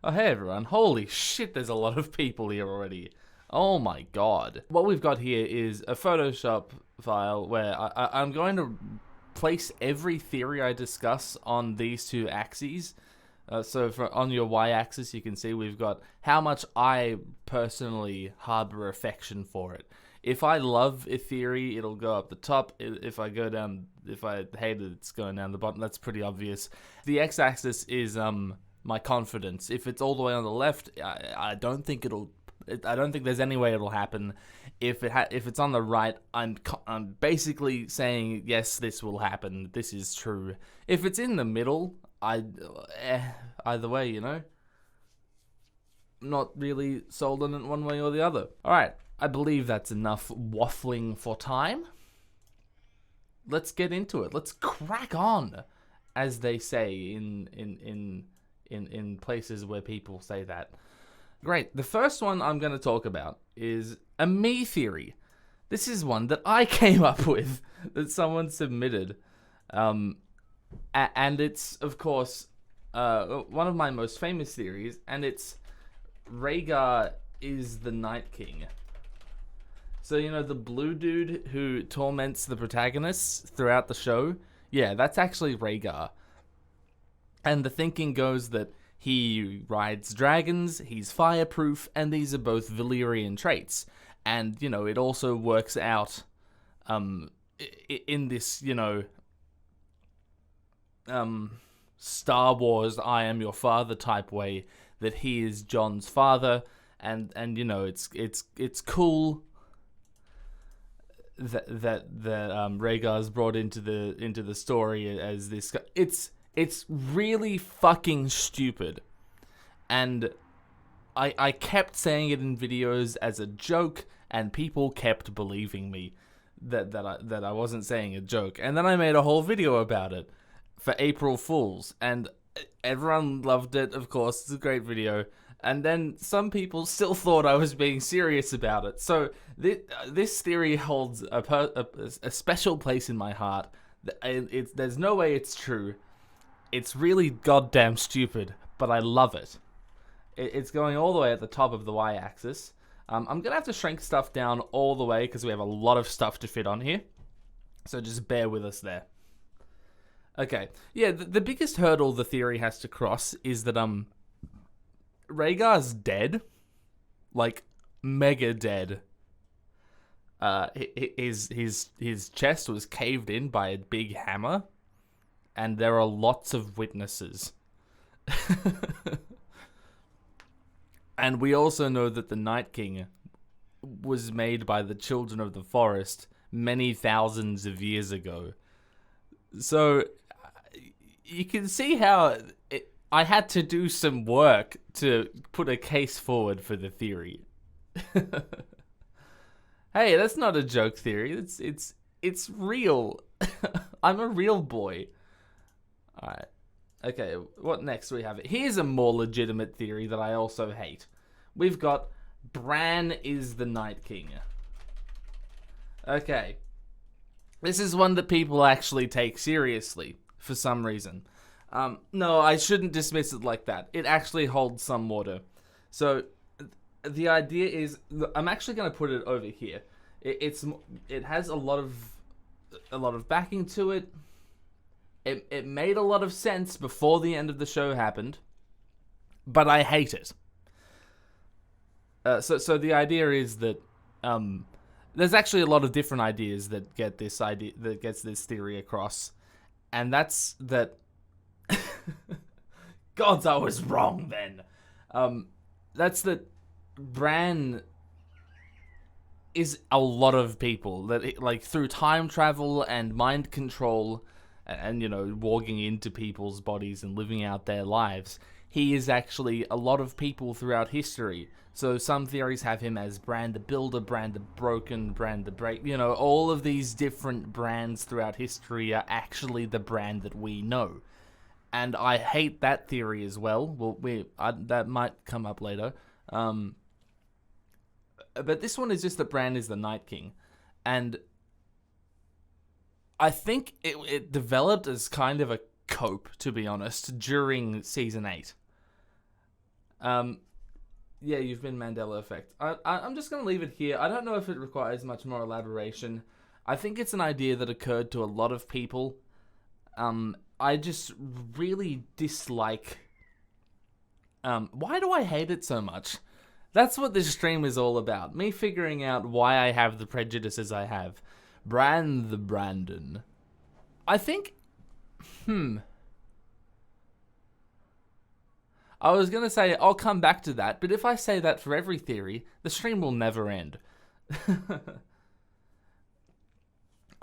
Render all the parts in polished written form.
Oh, hey everyone. Holy shit, there's a lot of people here already. Oh my god. What we've got here is a Photoshop file where I'm going to place every theory I discuss on these two axes. On your y-axis, you can see we've got how much I personally harbor affection for it. If I love a theory, it'll go up the top. If I hate it, it's going down the bottom. That's pretty obvious. The x-axis is my confidence. If it's all the way on the left, I don't think there's any way it'll happen. If it's on the right, I'm basically saying yes, this will happen. This is true. If it's in the middle, either way, you know. Not really sold on it one way or the other. All right, I believe that's enough waffling for time. Let's get into it. Let's crack on, as they say in places where people say that. Great. The first one I'm going to talk about is a me theory. This is one that I came up with, that someone submitted. And it's, of course, one of my most famous theories, and it's Rhaegar is the Night King. So, you know, the blue dude who torments the protagonists throughout the show? Yeah, that's actually Rhaegar. And the thinking goes that he rides dragons, he's fireproof, and these are both Valyrian traits. And, you know, it also works out in this, you know, Star Wars I am your father type way, that he is Jon's father, and you know, it's cool that Rhaegar's brought into the story as this guy. It's really fucking stupid. And I kept saying it in videos as a joke, and people kept believing me that I wasn't saying a joke. And then I made a whole video about it for April Fools, and everyone loved it, of course. It's a great video. And then some people still thought I was being serious about it. So this theory holds a special place in my heart. There's no way it's true. It's really goddamn stupid, but I love it. It's going all the way at the top of the y-axis. I'm going to have to shrink stuff down all the way because we have a lot of stuff to fit on here. So just bear with us there. Okay, yeah, the biggest hurdle the theory has to cross is that Rhaegar's dead, mega dead. His chest was caved in by a big hammer, and there are lots of witnesses. And we also know that the Night King was made by the children of the forest many thousands of years ago. So you can see how I had to do some work to put a case forward for the theory. Hey, that's not a joke theory. It's real. I'm a real boy. Alright. Okay, what next do we have? Here's a more legitimate theory that I also hate. We've got Bran is the Night King. Okay. This is one that people actually take seriously, for some reason. No, I shouldn't dismiss it like that. It actually holds some water. So, the idea is, I'm actually going to put it over here. It has a lot of backing to it. It made a lot of sense before the end of the show happened, but I hate it. So the idea is that there's actually a lot of different ideas that gets this theory across, and that's that. Gods, I was wrong then. That's that Bran is a lot of people that through time travel and mind control. And, you know, walking into people's bodies and living out their lives. He is actually a lot of people throughout history. So some theories have him as Bran the Builder, Bran the Broken, Bran the Break. You know, all of these different brands throughout history are actually the Bran that we know. And I hate that theory as well. Well, that might come up later. But this one is just that Bran is the Night King. And I think it developed as kind of a cope, to be honest, during Season 8. Yeah, you've been Mandela effect. I'm just going to leave it here. I don't know if it requires much more elaboration. I think it's an idea that occurred to a lot of people. I just really dislike... why do I hate it so much? That's what this stream is all about. Me figuring out why I have the prejudices I have. Bran the Brandon. I think... I was going to say, I'll come back to that, but if I say that for every theory, the stream will never end.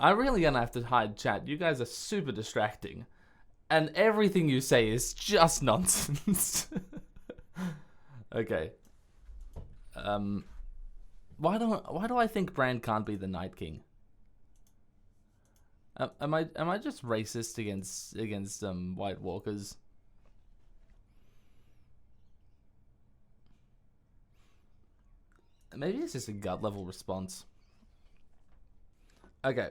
I'm really going to have to hide chat. You guys are super distracting. And everything you say is just nonsense. Okay. Why do I think Bran can't be the Night King? Am I just racist against White Walkers? Maybe it's just a gut level response. Okay.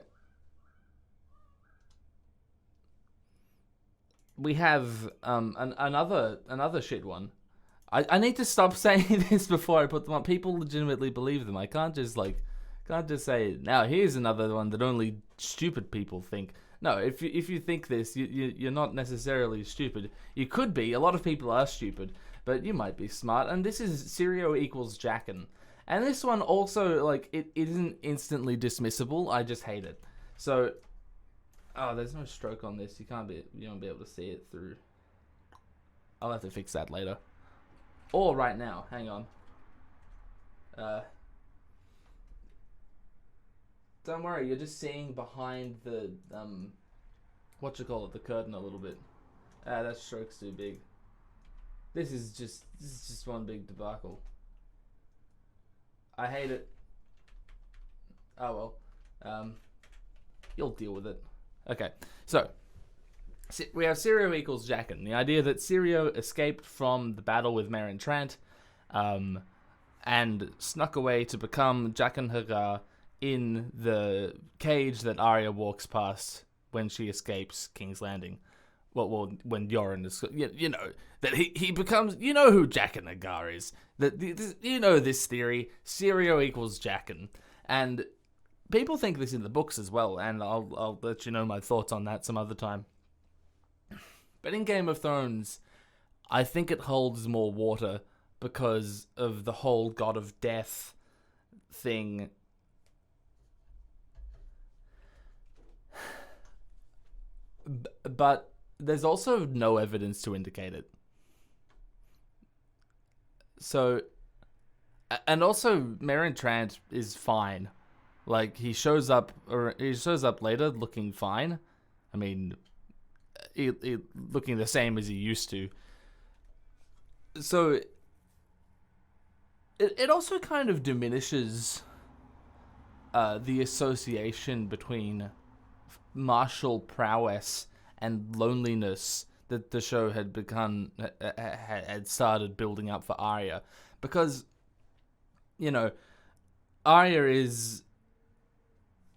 We have another shit one. I need to stop saying this before I put them on. People legitimately believe them. I can't just say, now here's another one that only stupid people think. No, if you think this, you're not necessarily stupid. You could be. A lot of people are stupid, but you might be smart. And this is Syrio equals Jaqen. And this one also, like, it isn't instantly dismissible. I just hate it. So, oh, there's no stroke on this. You won't be able to see it through. I'll have to fix that later. Or right now. Hang on. Don't worry. You're just seeing behind the the curtain a little bit. That stroke's too big. This is just one big debacle. I hate it. Oh well. You'll deal with it. Okay, so we have Syrio equals Jaqen. The idea that Syrio escaped from the battle with Meereen Trant, and snuck away to become Jaqen Hagar in the cage that Arya walks past when she escapes King's Landing. Well, when Yoren is, you know, that he becomes, you know who Jaqen Hagar is. You know this theory, Syrio equals Jaqen. And people think this in the books as well, and I'll let you know my thoughts on that some other time. But in Game of Thrones, I think it holds more water because of the whole God of Death thing. But there's also no evidence to indicate it. So, and also Meereen Trant is fine. Like, he shows up later looking fine. I mean, he looking the same as he used to. So it also kind of diminishes the association between martial prowess and loneliness that the show had started building up for Arya, because, you know, Arya is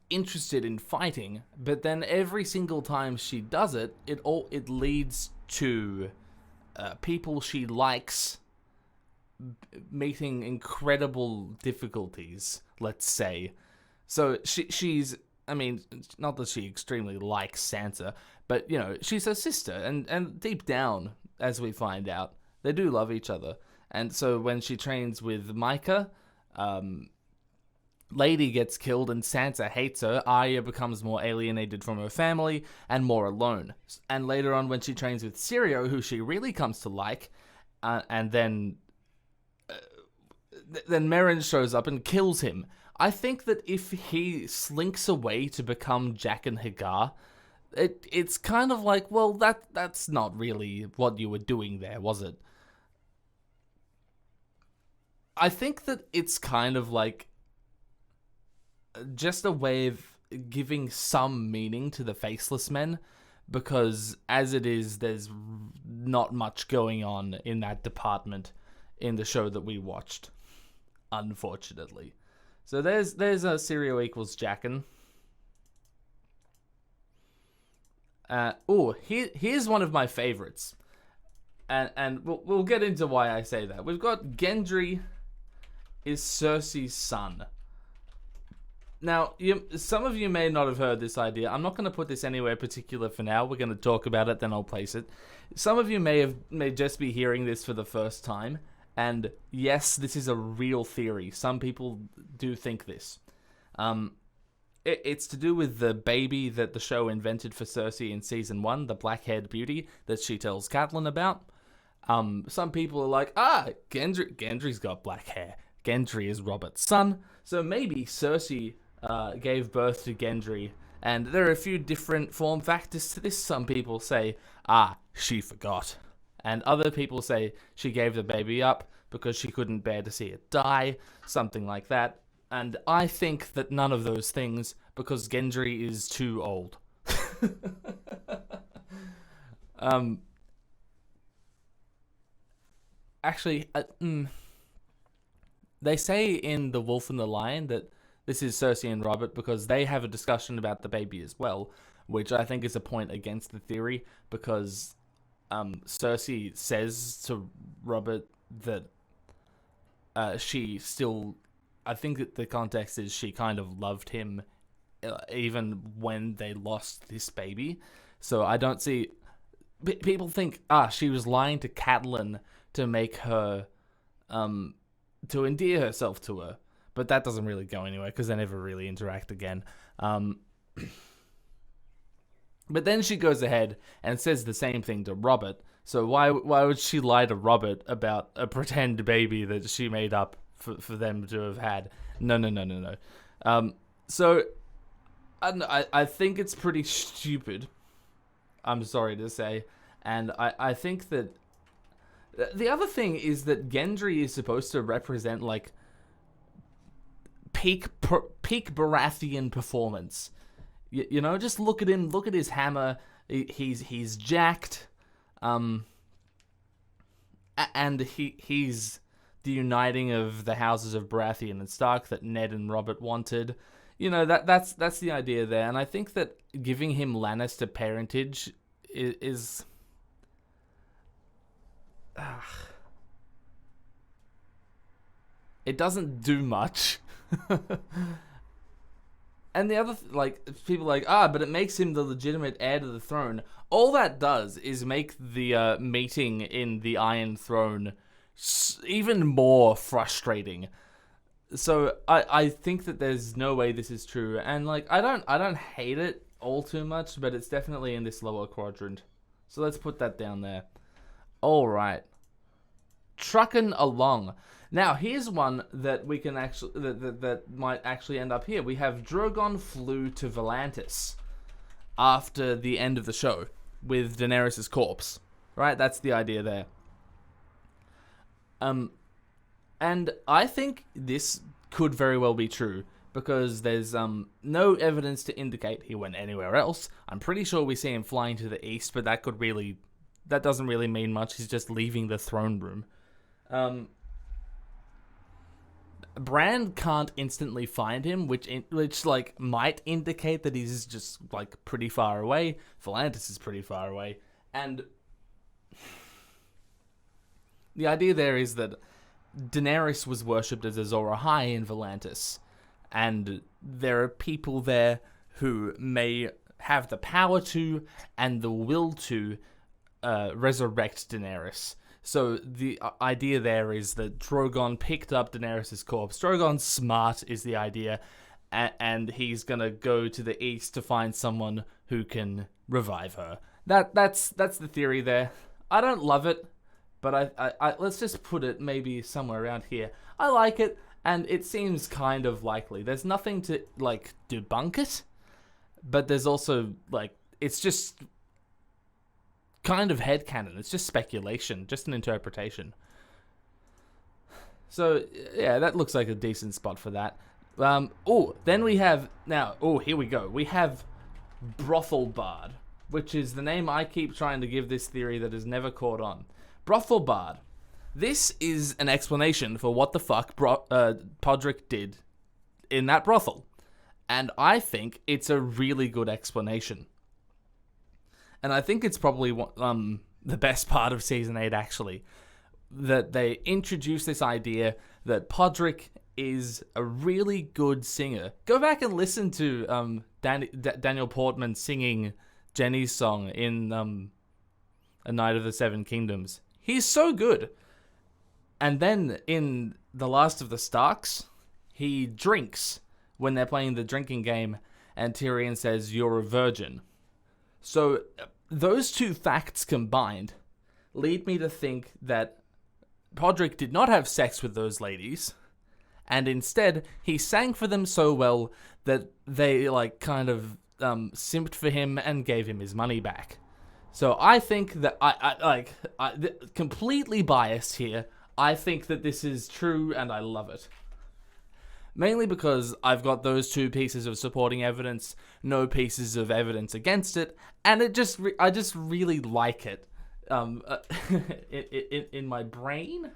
interested in fighting, but then every single time she does it, it leads to people she likes meeting incredible difficulties, let's say. So she's, I mean, not that she extremely likes Sansa, but, you know, she's her sister, and deep down, as we find out, they do love each other. And so when she trains with Micah, Lady gets killed and Sansa hates her. Arya becomes more alienated from her family and more alone. And later on, when she trains with Syrio, who she really comes to like, and then Meereen shows up and kills him. I think that if he slinks away to become Jaqen Hagar, it's kind of like, well, that's not really what you were doing there, was it? I think that it's kind of like just a way of giving some meaning to the Faceless Men, because as it is, there's not much going on in that department in the show that we watched, unfortunately. So there's a Syrio equals Jaqen. Here's one of my favorites. and we'll get into why I say that. We've got Gendry is Cersei's son. Now, some of you may not have heard this idea. I'm not going to put this anywhere particular for now. We're going to talk about it, then I'll place it. Some of you may just be hearing this for the first time. And yes, this is a real theory. Some people do think this. It's to do with the baby that the show invented for Cersei in Season 1, the black-haired beauty that she tells Catelyn about. Some people are like, Gendry's got black hair. Gendry is Robert's son. So maybe Cersei gave birth to Gendry, and there are a few different form factors to this. Some people say, she forgot. And other people say she gave the baby up because she couldn't bear to see it die, something like that. And I think that none of those things, because Gendry is too old. Actually, they say in The Wolf and the Lion that this is Cersei and Robert because they have a discussion about the baby as well, which I think is a point against the theory, because Cersei says to Robert that she still... I think that the context is she kind of loved him even when they lost this baby. So I don't see... People think, she was lying to Catelyn to make her... to endear herself to her. But that doesn't really go anywhere because they never really interact again. But then she goes ahead and says the same thing to Robert. So why would she lie to Robert about a pretend baby that she made up for them to have had? No. So I think it's pretty stupid. I'm sorry to say. And I think that the other thing is that Gendry is supposed to represent like peak Baratheon performance. You know, just look at him. Look at his hammer. He's jacked. And he's the uniting of the houses of Baratheon and Stark that Ned and Robert wanted. You know, that's the idea there. And I think that giving him Lannister parentage is it doesn't do much. And the other, people are like, but it makes him the legitimate heir to the throne. All that does is make the meeting in the Iron Throne even more frustrating. So I think that there's no way this is true. And, I don't hate it all too much, but it's definitely in this lower quadrant. So let's put that down there. Alright. Trucking along. Now, here's one that we can actually that might actually end up here. We have Drogon flew to Volantis after the end of the show with Daenerys' corpse. Right? That's the idea there. And I think this could very well be true because there's no evidence to indicate he went anywhere else. I'm pretty sure we see him flying to the east, but that doesn't really mean much. He's just leaving the throne room. Bran can't instantly find him, which might indicate that he's just pretty far away. Volantis is pretty far away, and the idea there is that Daenerys was worshipped as Azor Ahai in Volantis, and there are people there who may have the power to and the will to resurrect Daenerys. So the idea there is that Drogon picked up Daenerys' corpse. Drogon's smart is the idea, and he's gonna go to the east to find someone who can revive her. That's the theory there. I don't love it, but I let's just put it maybe somewhere around here. I like it, and it seems kind of likely. There's nothing to debunk it, but there's also it's just kind of headcanon. It's just speculation, just an interpretation. So yeah, that looks like a decent spot for that. Then we have here we go. We have Brothel-Bard, which is the name I keep trying to give this theory that has never caught on. Brothel-Bard. This is an explanation for what the fuck Podrick did in that brothel, and I think it's a really good explanation. And I think it's probably the best part of Season 8, actually. That they introduced this idea that Podrick is a really good singer. Go back and listen to Daniel Portman singing Jenny's song in A Night of the Seven Kingdoms. He's so good. And then in The Last of the Starks, he drinks when they're playing the drinking game, and Tyrion says, "You're a virgin." So those two facts combined lead me to think that Podrick did not have sex with those ladies, and instead he sang for them so well that they kind of simped for him and gave him his money back. So I think that I completely biased here. I think that this is true, and I love it. Mainly because I've got those two pieces of supporting evidence, no pieces of evidence against it, and I just really like it in my brain.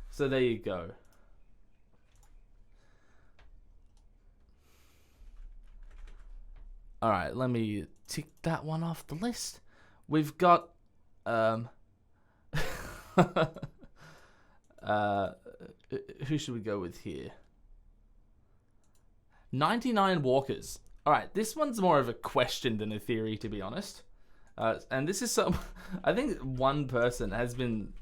So there you go. All right, let me tick that one off the list. We've got who should we go with here? 99 walkers. All right, this one's more of a question than a theory, to be honest. And this is I think one person has been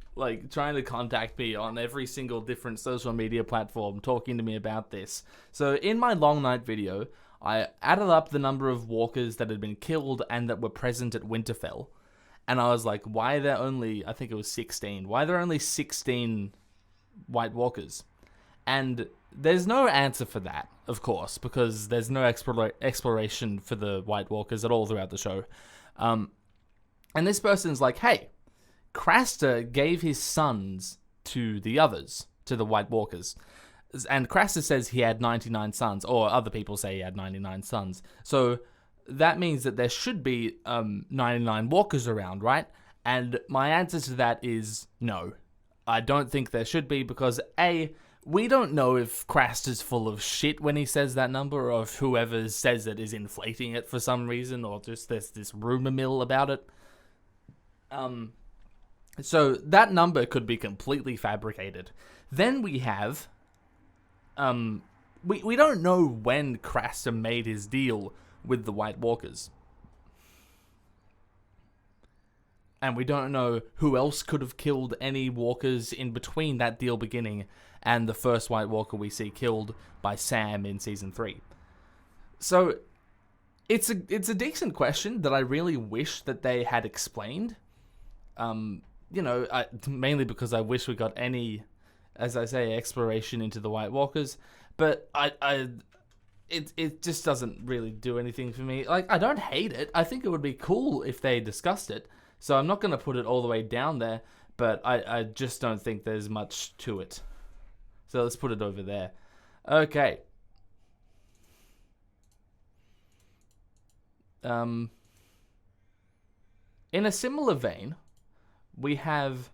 trying to contact me on every single different social media platform talking to me about this. So in my long night video, I added up the number of walkers that had been killed and that were present at Winterfell. And I was like, why are there only, I think it was 16. Why are there only 16 White Walkers? And there's no answer for that, of course, because there's no exploration for the White Walkers at all throughout the show. And this person's like, hey, Craster gave his sons to the others, to the White Walkers. And Craster says he had 99 sons, or other people say he had 99 sons. So that means that there should be 99 walkers around, right? And my answer to that is no. I don't think there should be because, A, we don't know if Craster's full of shit when he says that number, or if whoever says it is inflating it for some reason, or just there's this rumor mill about it. So that number could be completely fabricated. Then we have... we don't know when Craster made his deal with the White Walkers. And we don't know who else could have killed any walkers in between that deal beginning and the first White Walker we see killed by Sam in Season 3. So, it's a decent question that I really wish that they had explained. Mainly because I wish we got any, as I say, exploration into the White Walkers. But it just doesn't really do anything for me. I don't hate it. I think it would be cool if they discussed it. So I'm not going to put it all the way down there, but I just don't think there's much to it. So let's put it over there. Okay. In a similar vein, we have...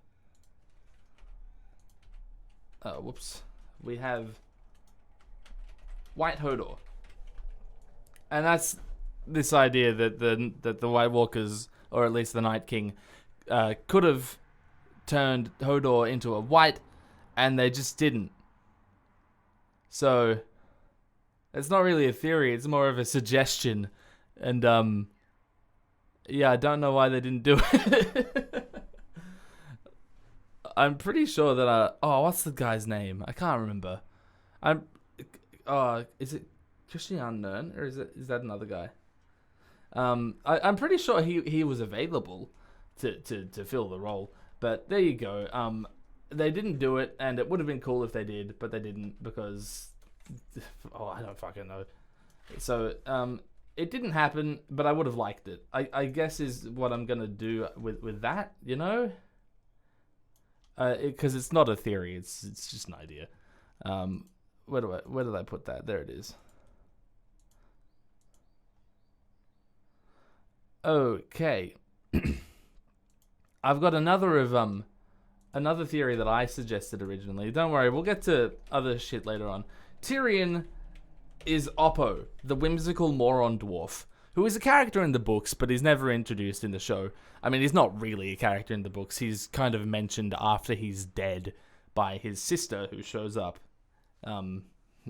We have Wight Hodor. And that's this idea that the White Walkers, or at least the Night King, could have turned Hodor into a white, and they just didn't. So, it's not really a theory, it's more of a suggestion. And, yeah, I don't know why they didn't do it. I'm pretty sure that what's the guy's name? I can't remember. Is it Christian Nern, or is that another guy? I'm pretty sure he was available to fill the role, but there you go. They didn't do it, and it would have been cool if they did, but they didn't because I don't fucking know. So it didn't happen, but I would have liked it. I guess is what I'm gonna do with that, you know. Because it's not a theory, it's just an idea. Where did I put that? There it is. Okay. I've got another theory that I suggested originally. Don't worry, we'll get to other shit later on. Tyrion is Oppo, the whimsical moron dwarf, who is a character in the books, but he's never introduced in the show. I mean, he's not really a character in the books. He's kind of mentioned after he's dead by his sister, who shows up in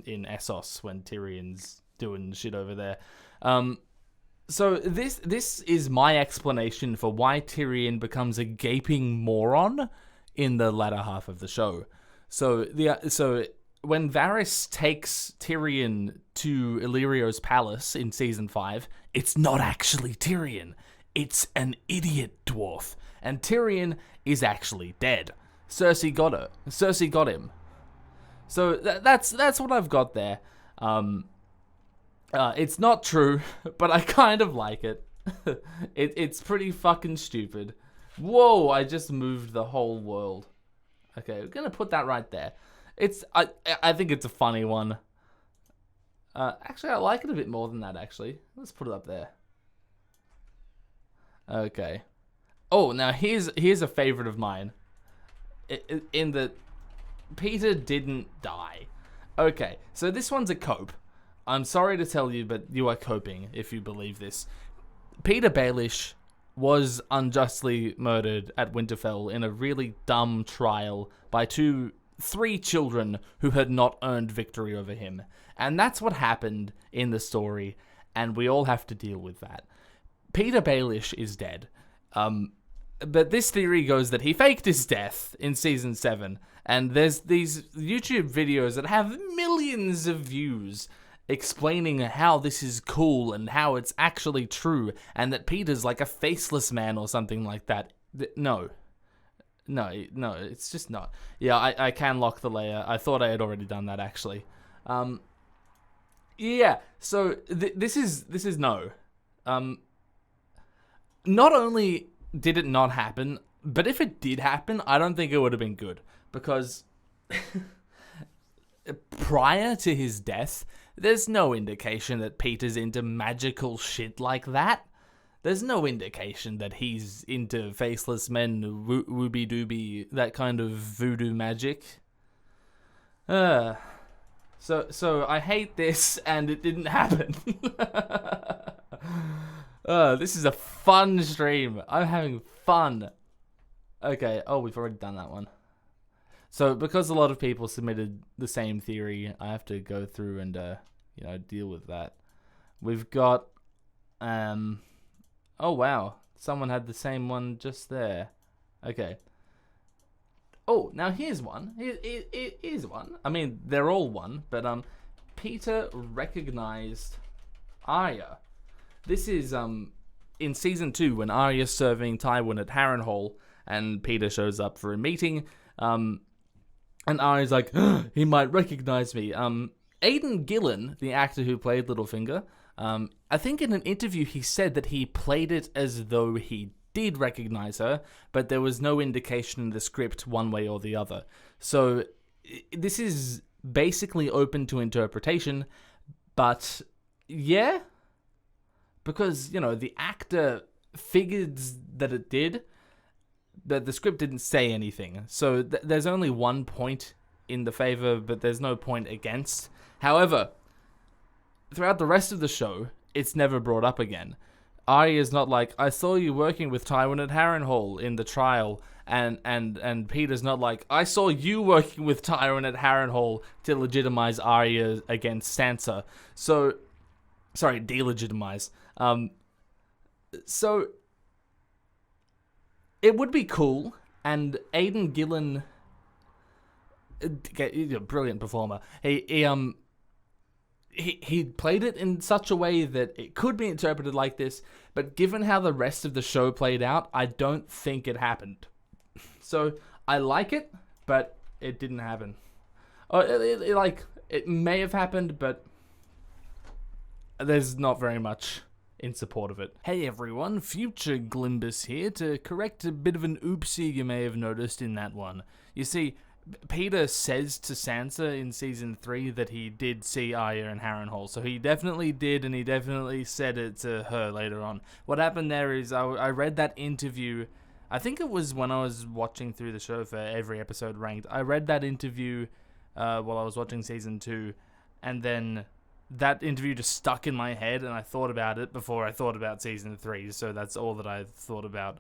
Essos when Tyrion's doing shit over there. So this is my explanation for why Tyrion becomes a gaping moron in the latter half of the show. So when Varys takes Tyrion to Illyrio's palace in season 5, it's not actually Tyrion. It's an idiot dwarf. And Tyrion is actually dead. Cersei got her. Cersei got him. So that's what I've got there. It's not true, but I kind of like it. It's pretty fucking stupid. Whoa, I just moved the whole world. Okay, we're gonna put that right there. I think it's a funny one. Actually, I like it a bit more than that, actually. Let's put it up there. Okay. Oh, now here's a favorite of mine. In the Petyr didn't die. Okay, so this one's a cope. I'm sorry to tell you, but you are coping if you believe this. Petyr Baelish was unjustly murdered at Winterfell in a really dumb trial by 3 children who had not earned victory over him. And that's what happened in the story, and we all have to deal with that. Petyr Baelish is dead. But this theory goes that he faked his death in season 7, and there's these YouTube videos that have millions of views explaining how this is cool and how it's actually true, and that Petyr's like a faceless man or something like that. No, it's just not. Yeah, I can lock the layer. I thought I had already done that, actually. Yeah, so this is no. Not only did it not happen, but if it did happen, I don't think it would have been good, because prior to his death, there's no indication that Petyr's into magical shit like that. There's no indication that he's into faceless men, wooby dooby, that kind of voodoo magic. So I hate this, and it didn't happen. This is a fun stream. I'm having fun. Okay, oh, we've already done that one. So, because a lot of people submitted the same theory, I have to go through and, deal with that. We've got, oh wow, someone had the same one just there. Okay. Oh, now here's one. Here's one. I mean, they're all one, but, Petyr recognized Arya. This is, in season 2, when Arya's serving Tywin at Harrenhal, and Petyr shows up for a meeting, and Arya's like, he might recognize me. Aidan Gillen, the actor who played Littlefinger, I think in an interview he said that he played it as though he did recognize her, but there was no indication in the script one way or the other. So this is basically open to interpretation, but yeah, because, the actor figured that it did, but the script didn't say anything. So there's only 1 point in the favor, but there's no point against. However, throughout the rest of the show, it's never brought up again. Arya's not like, I saw you working with Tywin at Harrenhal in the trial, and Petyr's not like, I saw you working with Tywin at Harrenhal to legitimize Arya against Sansa. So, sorry, delegitimize. So it would be cool, and Aidan Gillen, he's a brilliant performer. He played it in such a way that it could be interpreted like this, but given how the rest of the show played out, I don't think it happened. So I like it, but it didn't happen. It may have happened, but there's not very much in support of it. Hey everyone, Future Glimbus here to correct a bit of an oopsie you may have noticed in that one. You see, Petyr says to Sansa in season 3 that he did see Arya in Harrenhal, so he definitely did, and he definitely said it to her later on. What happened there is I read that interview, I think it was when I was watching through the show for every episode ranked. I read that interview while I was watching season 2, and then that interview just stuck in my head, and I thought about it before I thought about season 3, so that's all that I thought about.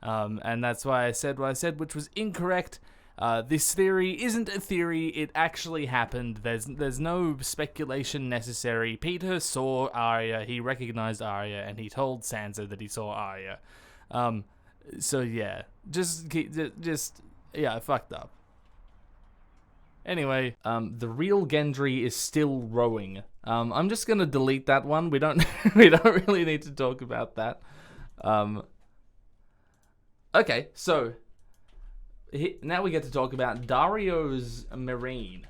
And that's why I said what I said, which was incorrect. This theory isn't a theory, it actually happened. There's no speculation necessary. Petyr saw Arya, he recognized Arya, and he told Sansa that he saw Arya. So yeah, I fucked up. Anyway, the real Gendry is still rowing. I'm just gonna delete that one. We don't really need to talk about that. Okay, so now we get to talk about Daario's Meereen.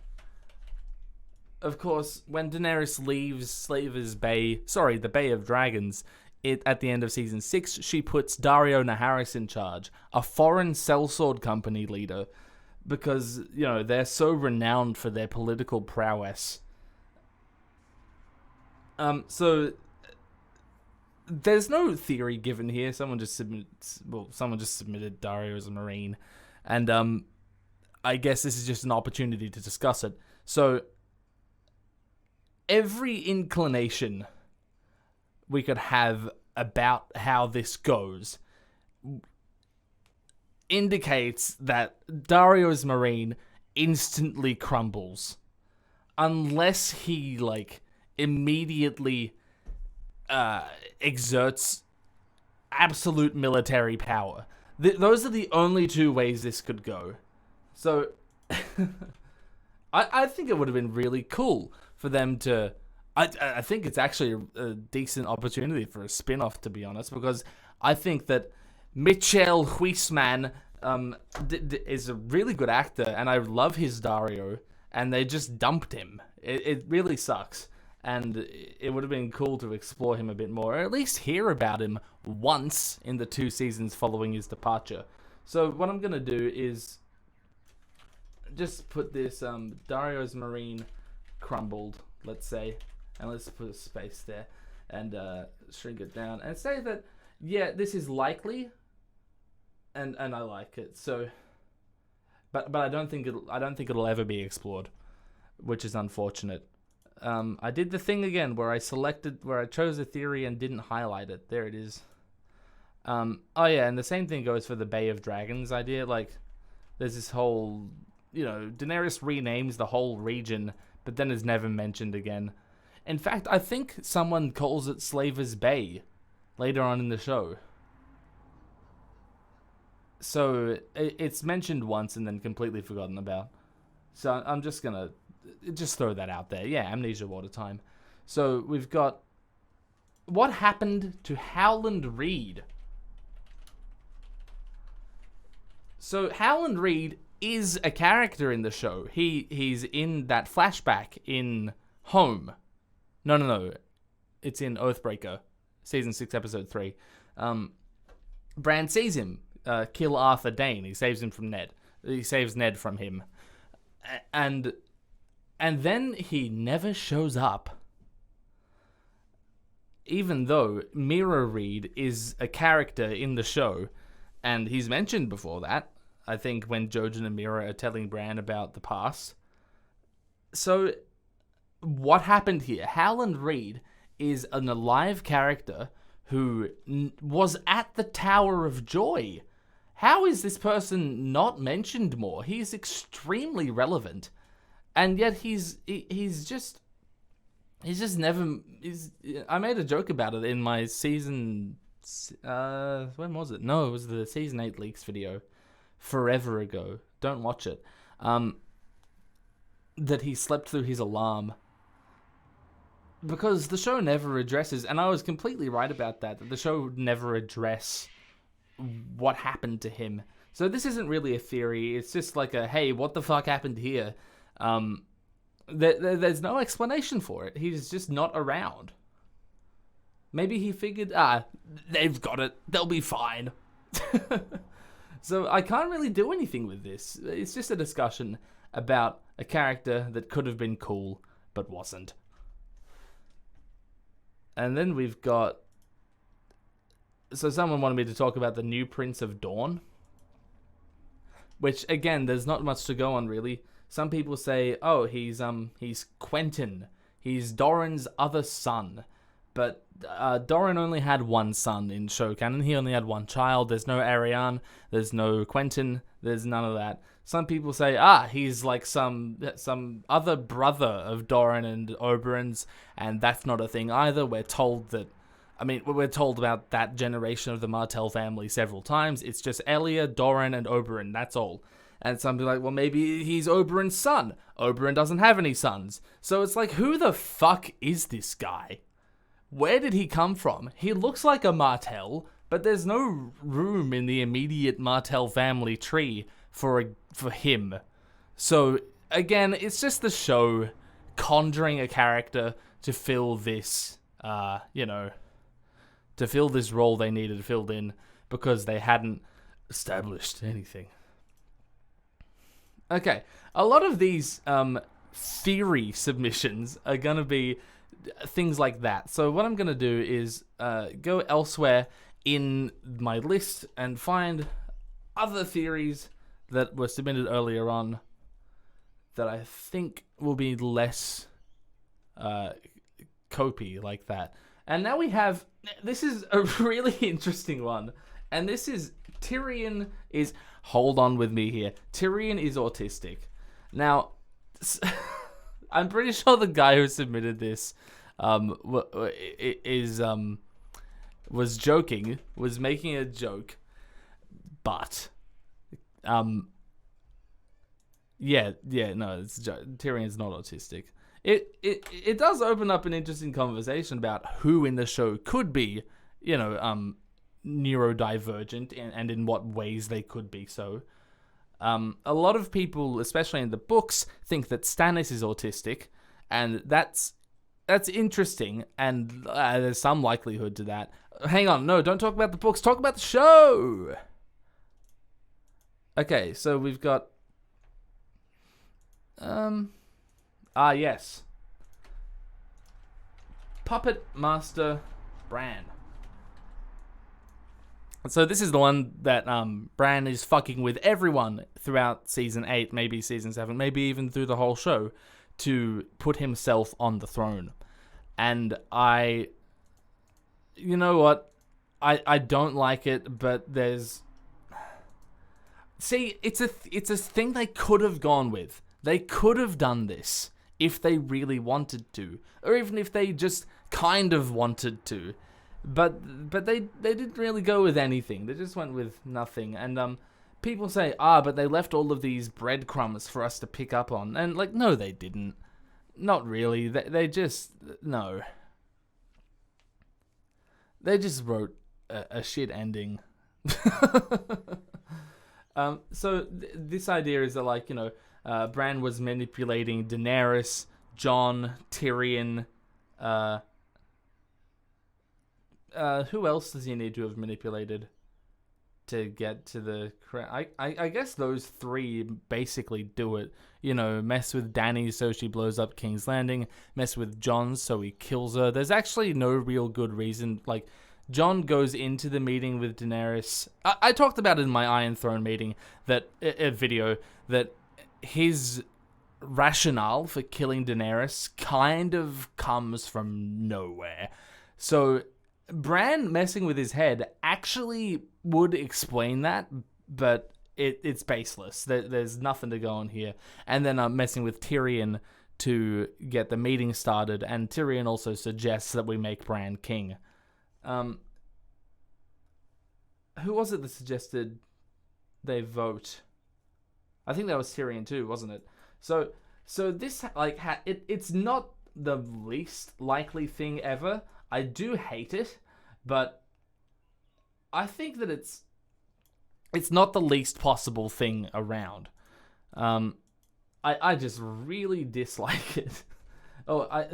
Of course, when Daenerys leaves the Bay of Dragons, at the end of season 6, she puts Daario Naharis in charge, a foreign sellsword company leader, because, they're so renowned for their political prowess. So there's no theory given here. Someone just submitted Daario as a Meereen, and I guess this is just an opportunity to discuss it. So every inclination we could have about how this goes indicates that Daario's Meereen instantly crumbles unless he immediately exerts absolute military power. Those are the only two ways this could go. So I think it would have been really cool for them to... I think it's actually a decent opportunity for a spin-off, to be honest, because I think that Michael Huisman is a really good actor, and I love his Daario, and they just dumped him. It really sucks, and it would have been cool to explore him a bit more, or at least hear about him once in the 2 seasons following his departure. So what I'm going to do is just put this Daario's Meereen crumbled, let's say, and let's put a space there and shrink it down and say that, yeah, this is likely, and I like it. So, but I don't think it'll ever be explored, which is unfortunate. I did the thing again where I chose a theory and didn't highlight it. There it is. Oh yeah, and the same thing goes for the Bay of Dragons idea. There's this whole, Daenerys renames the whole region, but then is never mentioned again. In fact, I think someone calls it Slaver's Bay later on in the show. So it's mentioned once and then completely forgotten about. So I'm just gonna throw that out there. Yeah, amnesia water time. So we've got what happened to Howland Reed. So Howland Reed is a character in the show. He's in that flashback in Home. No. It's in Oathbreaker, season 6, episode 3. Bran sees him kill Arthur Dayne. He saves him from Ned. He saves Ned from him, and then he never shows up. Even though Mira Reed is a character in the show, and he's mentioned before that, I think, when Jojen and Mira are telling Bran about the past. So what happened here? Howland Reed is an alive character who was at the Tower of Joy. How is this person not mentioned more? He's extremely relevant, and yet he's just never. I made a joke about it in my season. When was it? No, it was the season 8 leaks video, forever ago. Don't watch it. That he slept through his alarm. Because the show never addresses, and I was completely right about that the show would never address what happened to him. So this isn't really a theory, it's just like a, hey, what the fuck happened here? There's no explanation for it. He's just not around. Maybe he figured, they've got it, they'll be fine. So I can't really do anything with this. It's just a discussion about a character that could have been cool, but wasn't. And then we've got... So someone wanted me to talk about the new Prince of Dorne. Which, again, there's not much to go on, really. Some people say, oh, he's Quentin. He's Doran's other son. But Doran only had one son in show canon. He only had one child. There's no Arianne. There's no Quentyn. There's none of that. Some people say, he's like some other brother of Doran and Oberyn's, and that's not a thing either. We're told about that generation of the Martell family several times. It's just Elia, Doran, and Oberyn. That's all. And some people are like, well, maybe he's Oberyn's son. Oberyn doesn't have any sons. So it's like, who the fuck is this guy? Where did he come from? He looks like a Martell, but there's no room in the immediate Martell family tree for him. So, again, it's just the show conjuring a character to fill this, to fill this role they needed filled in because they hadn't established anything. Okay, a lot of these theory submissions are going to be things like that. So what I'm going to do is go elsewhere in my list and find other theories that were submitted earlier on that I think will be less copy like that. And now we have, this is a really interesting one. And this is, Tyrion is, hold on with me here. Tyrion is autistic. Now, I'm pretty sure the guy who submitted this was joking, was making a joke, but no, Tyrion's not autistic. It does open up an interesting conversation about who in the show could be, neurodivergent and in what ways they could be so. A lot of people, especially in the books, think that Stannis is autistic, and that's interesting, and there's some likelihood to that. Hang on, no, don't talk about the books, talk about the show! Okay, so we've got... yes. Puppet Master Bran. So this is the one that Bran is fucking with everyone throughout Season 8, maybe Season 7, maybe even through the whole show, to put himself on the throne. And you know what? I don't like it, but there's... See, it's a thing they could have gone with. They could have done this if they really wanted to, or even if they just kind of wanted to. But they didn't really go with anything. They just went with nothing. And people say, but they left all of these breadcrumbs for us to pick up on. And like, no, they didn't. Not really. They just no. They just wrote a shit ending. So this idea is that Bran was manipulating Daenerys, Jon, Tyrion. Who else does he need to have manipulated to get to the crown? I guess those three basically do it. Mess with Dany so she blows up King's Landing. Mess with Jon so he kills her. There's actually no real good reason. Like, Jon goes into the meeting with Daenerys. I talked about it in my Iron Throne meeting, video, that his rationale for killing Daenerys kind of comes from nowhere. So Bran messing with his head actually would explain that, but it's baseless. There's nothing to go on here. And then I'm messing with Tyrion to get the meeting started, and Tyrion also suggests that we make Bran king. Who was it that suggested they vote? I think that was Tyrion too, wasn't it? So this it's not the least likely thing ever. I do hate it, but I think that it's not the least possible thing around. I just really dislike it.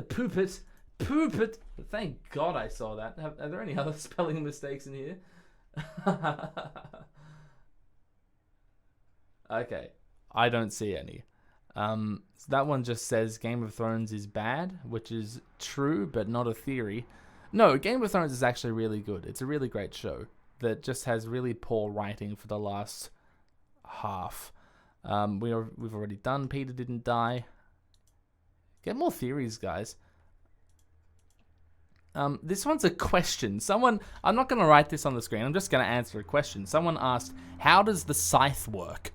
Poop it. Thank God I saw that. Are there any other spelling mistakes in here? Okay, I don't see any. So that one just says Game of Thrones is bad, which is true, but not a theory. No, Game of Thrones is actually really good. It's a really great show that just has really poor writing for the last half. We've already done Petyr didn't die. Get more theories, guys. This one's a question. I'm not going to write this on the screen. I'm just going to answer a question. Someone asked, how does the scythe work?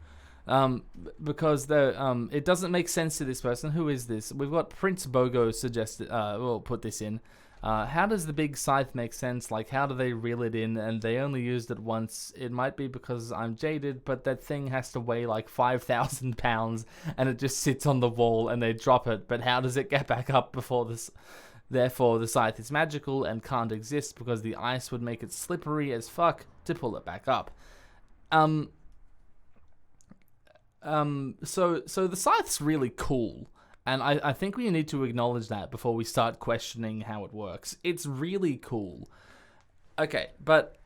Because it doesn't make sense to this person. Who is this? We've got Prince Bogo suggested. We'll put this in. How does the big scythe make sense? Like, how do they reel it in? And they only used it once. It might be because I'm jaded, but that thing has to weigh like 5,000 pounds, and it just sits on the wall, and they drop it. But how does it get back up before this? Therefore, the scythe is magical and can't exist because the ice would make it slippery as fuck to pull it back up. So the scythe's really cool, and I think we need to acknowledge that before we start questioning how it works. It's really cool. Okay, but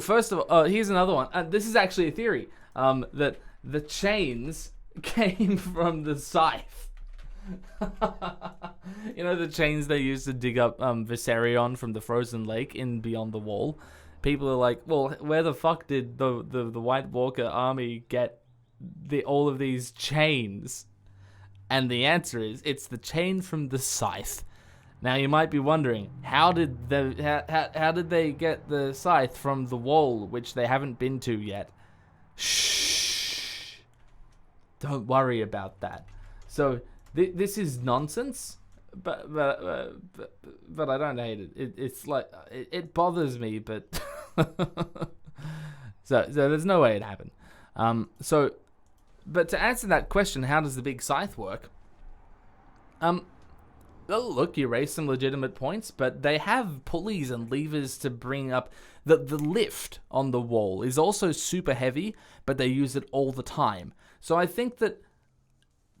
first of all, here's another one. This is actually a theory. That the chains came from the scythe. You know, the chains they used to dig up Viserion from the frozen lake in Beyond the Wall. People are like, well, where the fuck did the White Walker army get all of these chains? And the answer is, it's the chain from the scythe. Now you might be wondering, how did they get the scythe from the wall, which they haven't been to yet? Shh. Don't worry about that. So this is nonsense, but I don't hate it. It's like it bothers me, but so there's no way it happened. But to answer that question, how does the big scythe work? Well, look, you raise some legitimate points, but they have pulleys and levers to bring up the lift on the wall is also super heavy, but they use it all the time. So I think that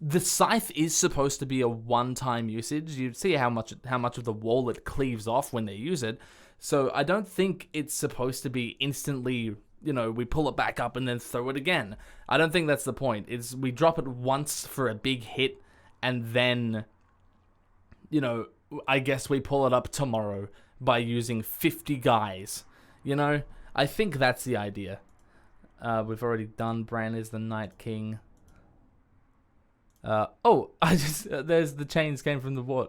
the scythe is supposed to be a one-time usage. You see how much of the wall it cleaves off when they use it. So I don't think it's supposed to be instantly, you know, we pull it back up and then throw it again. I don't think that's the point. It's we drop it once for a big hit, and then, you know, I guess we pull it up tomorrow by using 50 guys. You know, I think that's the idea. We've already done Bran is the Night King. There's the chains came from the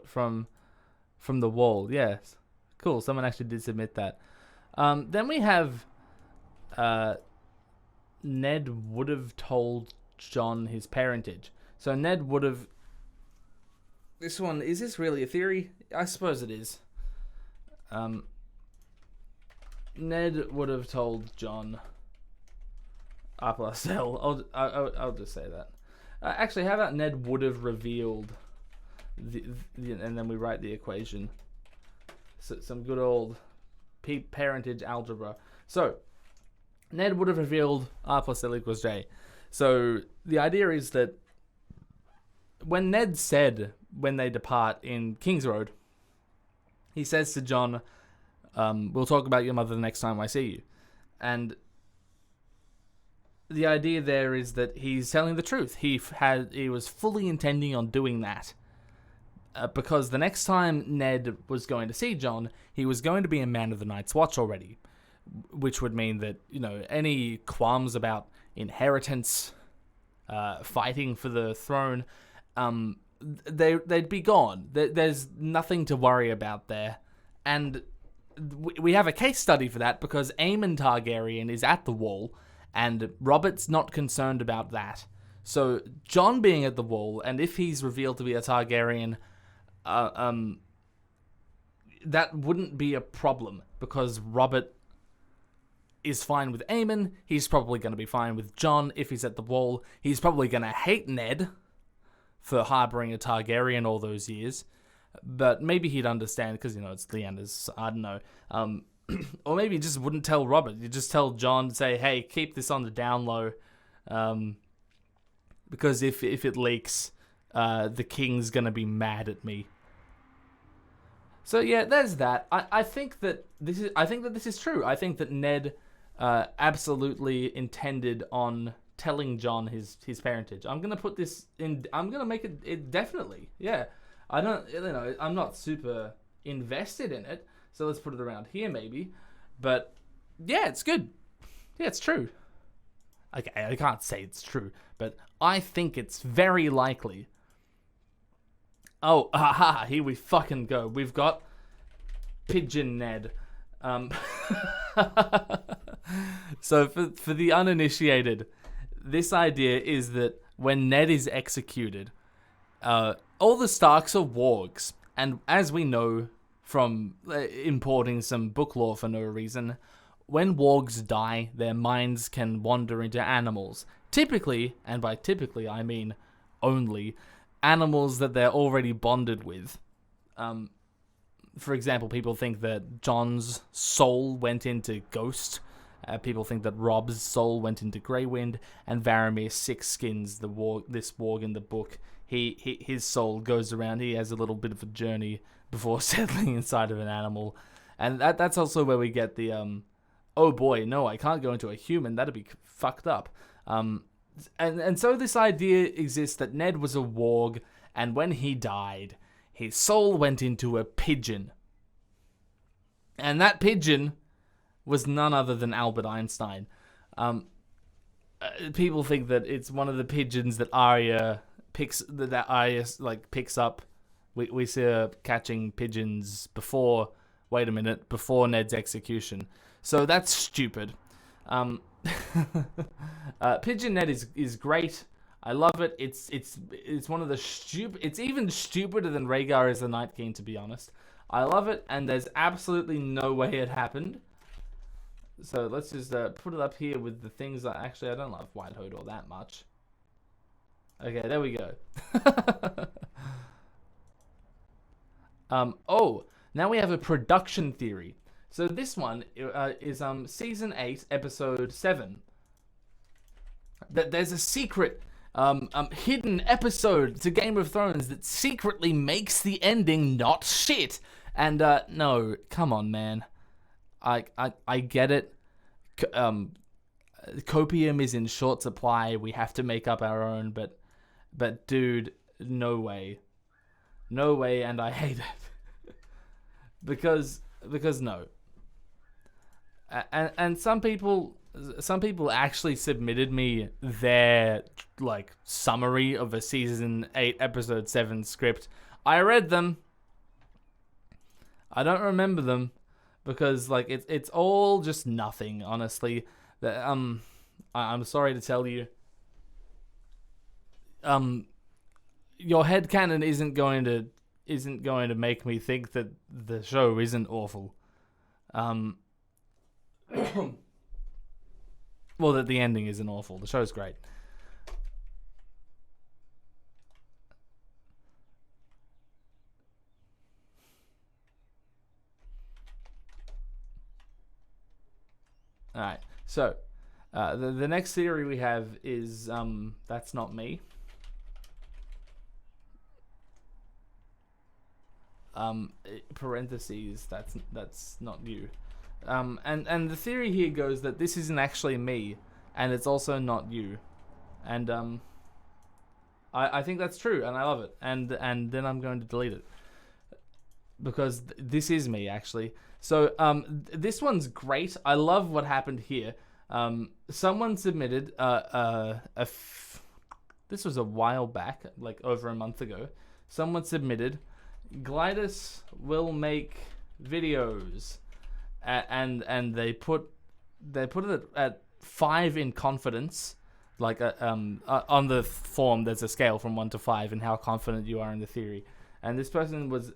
from the wall. Yes, cool. Someone actually did submit that. Then we have Ned would have told Jon his parentage. So Ned would have. This one, is this really a theory? I suppose it is. Ned would have told Jon R+L. I'll just say that. Actually, how about Ned would have revealed and then we write the equation. So, some good old parentage algebra. So, Ned would have revealed R+L equals J. So, the idea is that when Ned said, when they depart in King's Road, he says to Jon, we'll talk about your mother the next time I see you. And the idea there is that he's telling the truth. He was fully intending on doing that. Because the next time Ned was going to see Jon, he was going to be a man of the Night's Watch already. Which would mean that, you know, any qualms about inheritance, fighting for the throne, they'd be gone. There's nothing to worry about there. And we have a case study for that because Aemon Targaryen is at the wall, and Robert's not concerned about that. So Jon being at the wall, and if he's revealed to be a Targaryen, that wouldn't be a problem because Robert is fine with Aemon. He's probably going to be fine with Jon if he's at the wall. He's probably going to hate Ned for harboring a Targaryen all those years. But maybe he'd understand because, you know, it's Leanna's, I don't know. Or maybe he just wouldn't tell Robert. You just tell Jon, say, hey, keep this on the down low. Because if it leaks, the king's going to be mad at me. So yeah, there's that. I think that this is true. I think that Ned absolutely intended on telling Jon his parentage. I'm gonna put this in. I'm gonna make it definitely. Yeah, I don't. You know, I'm not super invested in it. So let's put it around here maybe. But yeah, it's good. Yeah, it's true. Okay, I can't say it's true, but I think it's very likely. Oh, aha, here we fucking go. We've got Pigeon Ned. So for the uninitiated, this idea is that when Ned is executed, all the Starks are wargs, and as we know from importing some book lore for no reason, when wargs die, their minds can wander into animals. Typically, and by typically I mean only, animals that they're already bonded with. For example, people think that Jon's soul went into Ghost. People think that Rob's soul went into Greywind, and Varamir Six Skins, this warg in the book. His soul goes around. He has a little bit of a journey before settling inside of an animal, and that's also where we get the oh boy, no, I can't go into a human. That'd be fucked up. And so this idea exists that Ned was a warg, and when he died, his soul went into a pigeon, and that pigeon was none other than Albert Einstein. People think that it's one of the pigeons that Arya picks up. We see her catching pigeons before Ned's execution. So that's stupid. Pigeon Ned is great. I love it. It's one of the stupid. It's even stupider than Rhaegar as the Night King, to be honest. I love it, and there's absolutely no way it happened. So let's just put it up here with the things that actually I don't love Wight Hodor that much. Okay, there we go. Oh, now we have a production theory. So this one is season 8, episode 7. That there's a secret hidden episode to Game of Thrones that secretly makes the ending not shit. And no, come on, man. I get it. Copium is in short supply. We have to make up our own, but dude, no way, and I hate it because no. And some people actually submitted me their summary of a season 8 episode 7 script. I read them. I don't remember them because it's all just nothing, honestly. I'm sorry to tell you. Your headcanon isn't going to make me think that the show isn't awful. Well, that the ending isn't awful. The show's great. Alright, so the next theory we have is that's not me. Parentheses, that's not you. And the theory here goes that this isn't actually me, and it's also not you. And I think that's true, and I love it. And then I'm going to delete it because this is me, actually. So this one's great. I love what happened here. Someone submitted this was a while back, over a month ago. Someone submitted, Glidus will make videos, and they put it at 5 in confidence. On the form, there's a scale from 1 to 5 in how confident you are in the theory. And this person was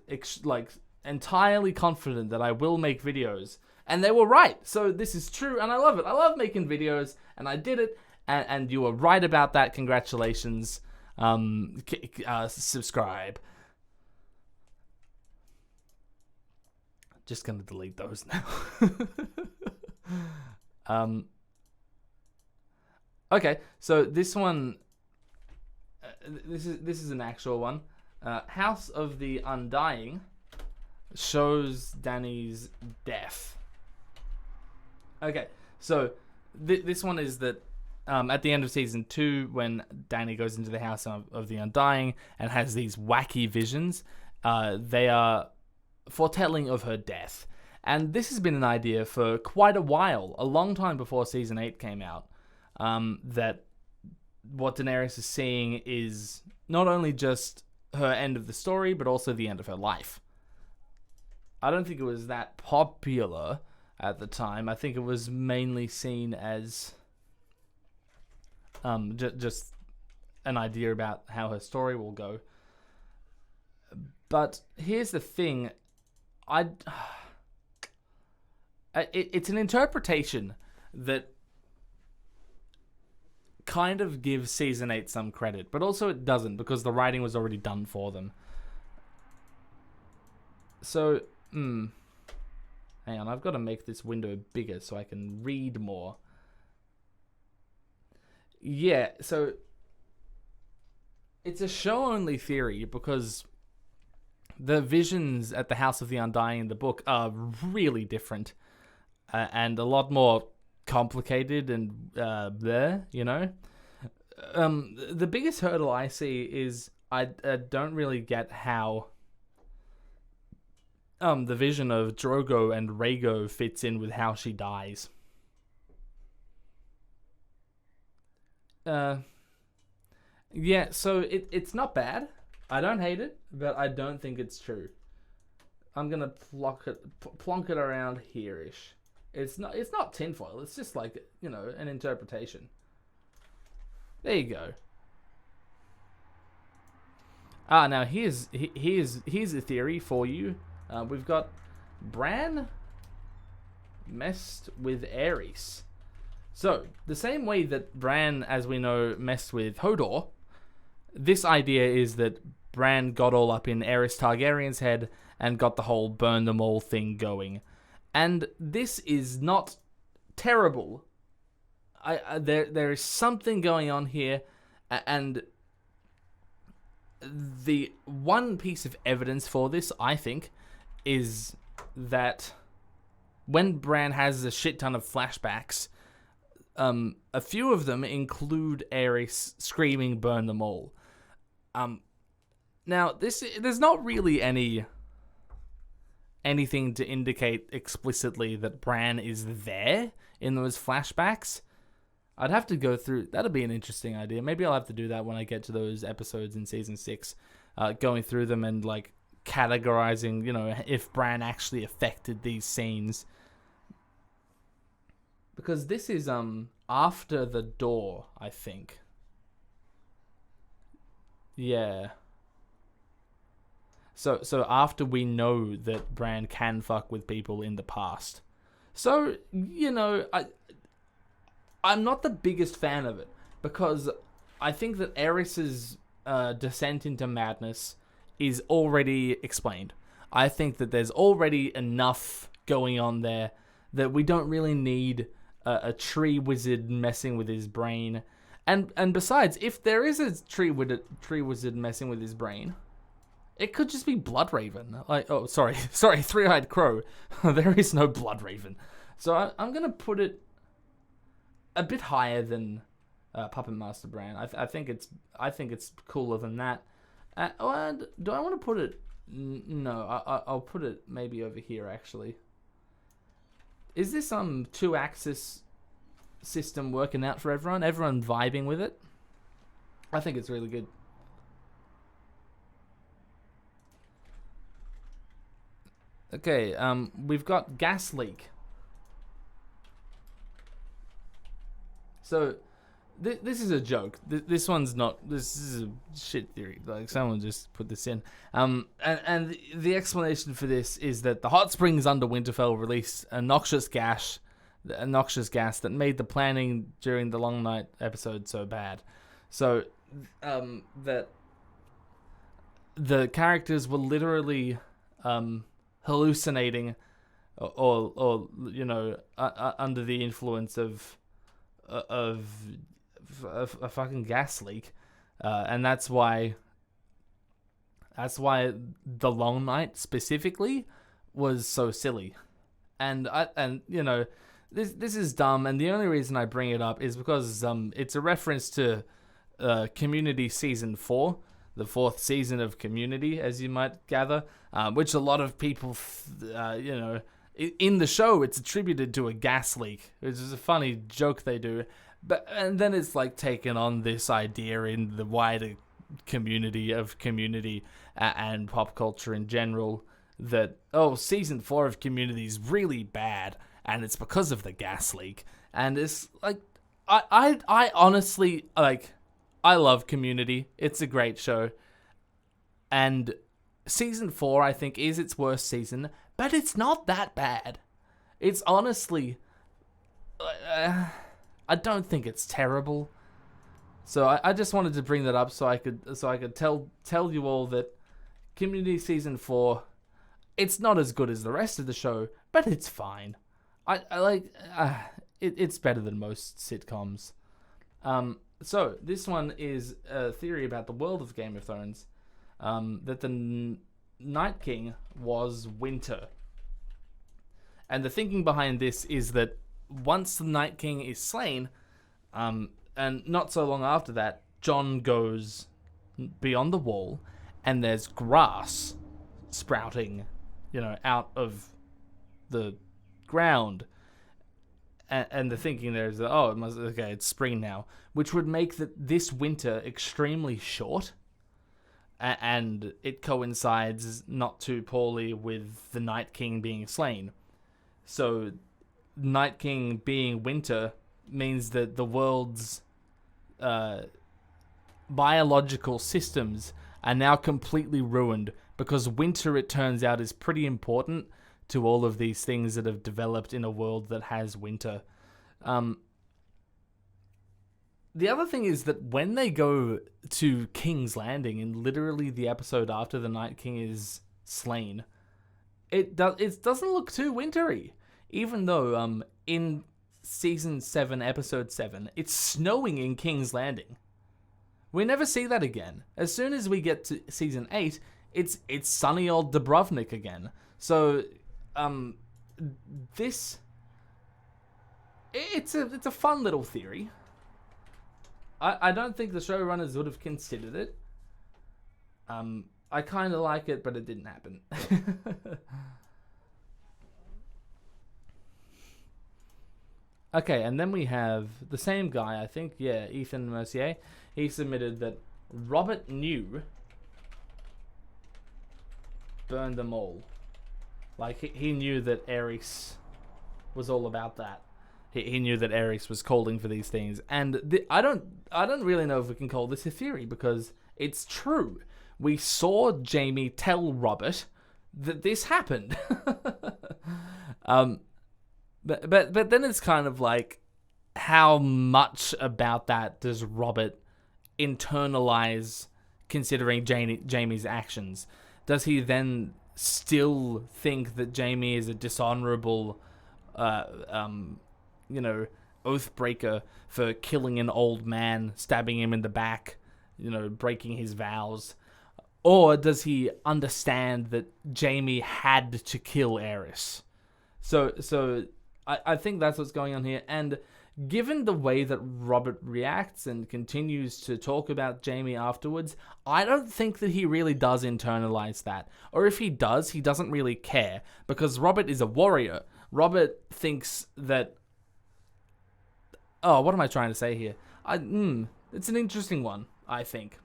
entirely confident that I will make videos, and they were right. So this is true, and I love it. I love making videos, and I did it, and you were right about that. Congratulations. Subscribe. Just gonna delete those now. Okay, so this one, this is an actual one. House of the Undying shows Dany's death. Okay, so this one is that at the end of season 2, when Dany goes into the House of the Undying and has these wacky visions, they are foretelling of her death. And this has been an idea for quite a while, a long time before season 8 came out, that what Daenerys is seeing is not only just her end of the story, but also the end of her life. I don't think it was that popular at the time. I think it was mainly seen as just an idea about how her story will go. But here's the thing, it's an interpretation that kind of gives season 8 some credit, but also it doesn't, because the writing was already done for them. So, hang on, I've got to make this window bigger so I can read more. Yeah, so it's a show-only theory because the visions at the House of the Undying in the book are really different and a lot more complicated and you know. The biggest hurdle I see is I don't really get how the vision of Drogo and Rhaegar fits in with how she dies. Yeah, so it's not bad. I don't hate it, but I don't think it's true. I'm gonna plonk it around here-ish. It's not tinfoil. It's just like, you know, an interpretation. There you go. Now here's a theory for you. We've got Bran messed with Aerys. So, the same way that Bran, as we know, messed with Hodor, this idea is that Bran got all up in Aerys Targaryen's head and got the whole burn them all thing going. And this is not terrible. There is something going on here, and the one piece of evidence for this, I think, is that when Bran has a shit ton of flashbacks, a few of them include Aerys screaming "burn them all." Now there's not really anything to indicate explicitly that Bran is there in those flashbacks. I'd have to go through. That'd be an interesting idea. Maybe I'll have to do that when I get to those episodes in season 6, going through them and like categorizing, you know, if Bran actually affected these scenes. Because this is after the door, I think. Yeah. So after we know that Bran can fuck with people in the past. So, you know, I'm not the biggest fan of it, because I think that Aerys's descent into madness is already explained. I think that there's already enough going on there that we don't really need a tree wizard messing with his brain. And besides, if there is a tree wizard messing with his brain, it could just be Bloodraven. Like, oh, sorry, Three-Eyed Crow. There is no Bloodraven. So I'm gonna put it a bit higher than Puppet Master Bran. I think it's cooler than that. Do I want to put it? No, I'll put it maybe over here actually. Is this 2-axis system working out for everyone? Everyone vibing with it? I think it's really good. Okay, we've got gas leak. So, this is a joke. This one's not. This is a shit theory. Like, someone just put this in. And the explanation for this is that the hot springs under Winterfell released a noxious gas that made the planning during the Long Night episode so bad. So, that the characters were literally hallucinating, or you know, under the influence of a fucking gas leak, and that's why the Long Night specifically was so silly, and you know, this is dumb, and the only reason I bring it up is because it's a reference to Community season 4, the 4th season of Community, as you might gather, which a lot of people, you know, in the show, it's attributed to a gas leak, which is a funny joke they do. And then it's like taken on this idea in the wider community of Community and pop culture in general, that, oh, season 4 of Community is really bad, and it's because of the gas leak. And it's like, I honestly, like, I love Community. It's a great show. And season 4, I think, is its worst season, but it's not that bad. It's honestly, I don't think it's terrible. So I just wanted to bring that up so I could tell you all that Community season 4, it's not as good as the rest of the show, but it's fine. I like it's better than most sitcoms. So this one is a theory about the world of Game of Thrones, that the Night King was Winter. And the thinking behind this is that once the Night King is slain, and not so long after that, Jon goes beyond the wall, and there's grass sprouting, out of the ground. And the thinking there is that, it's spring now, which would make this winter extremely short, and it coincides not too poorly with the Night King being slain. So, Night King being winter means that the world's biological systems are now completely ruined, because winter, it turns out, is pretty important to all of these things that have developed in a world that has winter. The other thing is that when they go to King's Landing, in literally the episode after the Night King is slain, it doesn't look too wintry, even though in season 7, episode 7, it's snowing in King's Landing. We never see that again. As soon as we get to season 8, it's sunny old Dubrovnik again. So, it's a fun little theory. I don't think the showrunners would have considered it. I kind of like it, but it didn't happen. Okay, and then we have the same guy, I think, Ethan Mercier. He submitted that Robert New burned them all. Like, he knew that Aerys was all about that. He knew that Aerys was calling for these things. And I don't really know if we can call this a theory, because it's true. We saw Jaime tell Robert that this happened. But then it's kind of like, how much about that does Robert internalize, considering Jaime's actions? Does he then still think that Jaime is a dishonorable, oathbreaker for killing an old man, stabbing him in the back, breaking his vows? Or does he understand that Jaime had to kill Aerys? So I think that's what's going on here. And given the way that Robert reacts and continues to talk about Jaime afterwards, I don't think that he really does internalize that. Or if he does, he doesn't really care, because Robert is a warrior. Robert thinks that... Oh, what am I trying to say here? It's an interesting one, I think.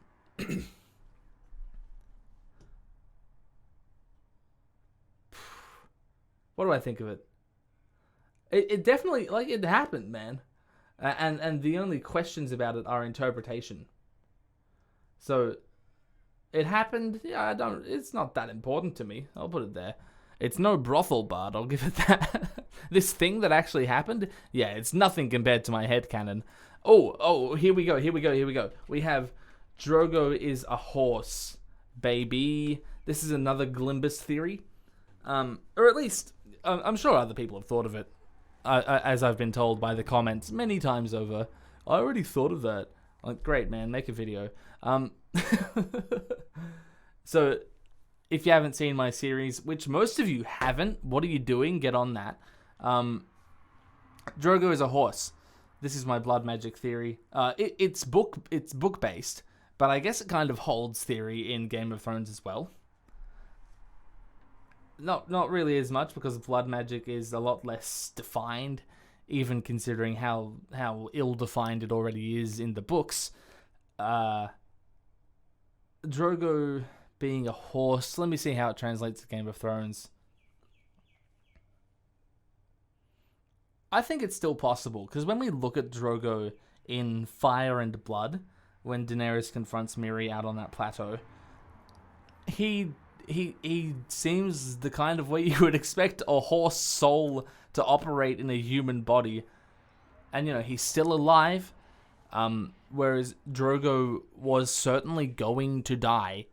What do I think of it? It definitely, it happened, man. And the only questions about it are interpretation. So, it happened. Yeah, it's not that important to me. I'll put it there. It's no Brothel-Bard, I'll give it that. This thing that actually happened, yeah, it's nothing compared to my headcanon. Oh, here we go. We have Drogo is a horse, baby. This is another Glidus theory. Or at least, I'm sure other people have thought of it. As I've been told by the comments many times over. I already thought of that. Like, great, man, make a video. So, if you haven't seen my series, which most of you haven't, what are you doing? Get on that. Drogo is a horse. This is my blood magic theory. It's book based, but I guess it kind of holds theory in Game of Thrones as well. Not really as much, because blood magic is a lot less defined, even considering how ill-defined it already is in the books. Drogo being a horse. Let me see how it translates to Game of Thrones. I think it's still possible, because when we look at Drogo in Fire and Blood, when Daenerys confronts Meereen out on that plateau, he seems the kind of way you would expect a horse soul to operate in a human body. And, you know, he's still alive, whereas Drogo was certainly going to die.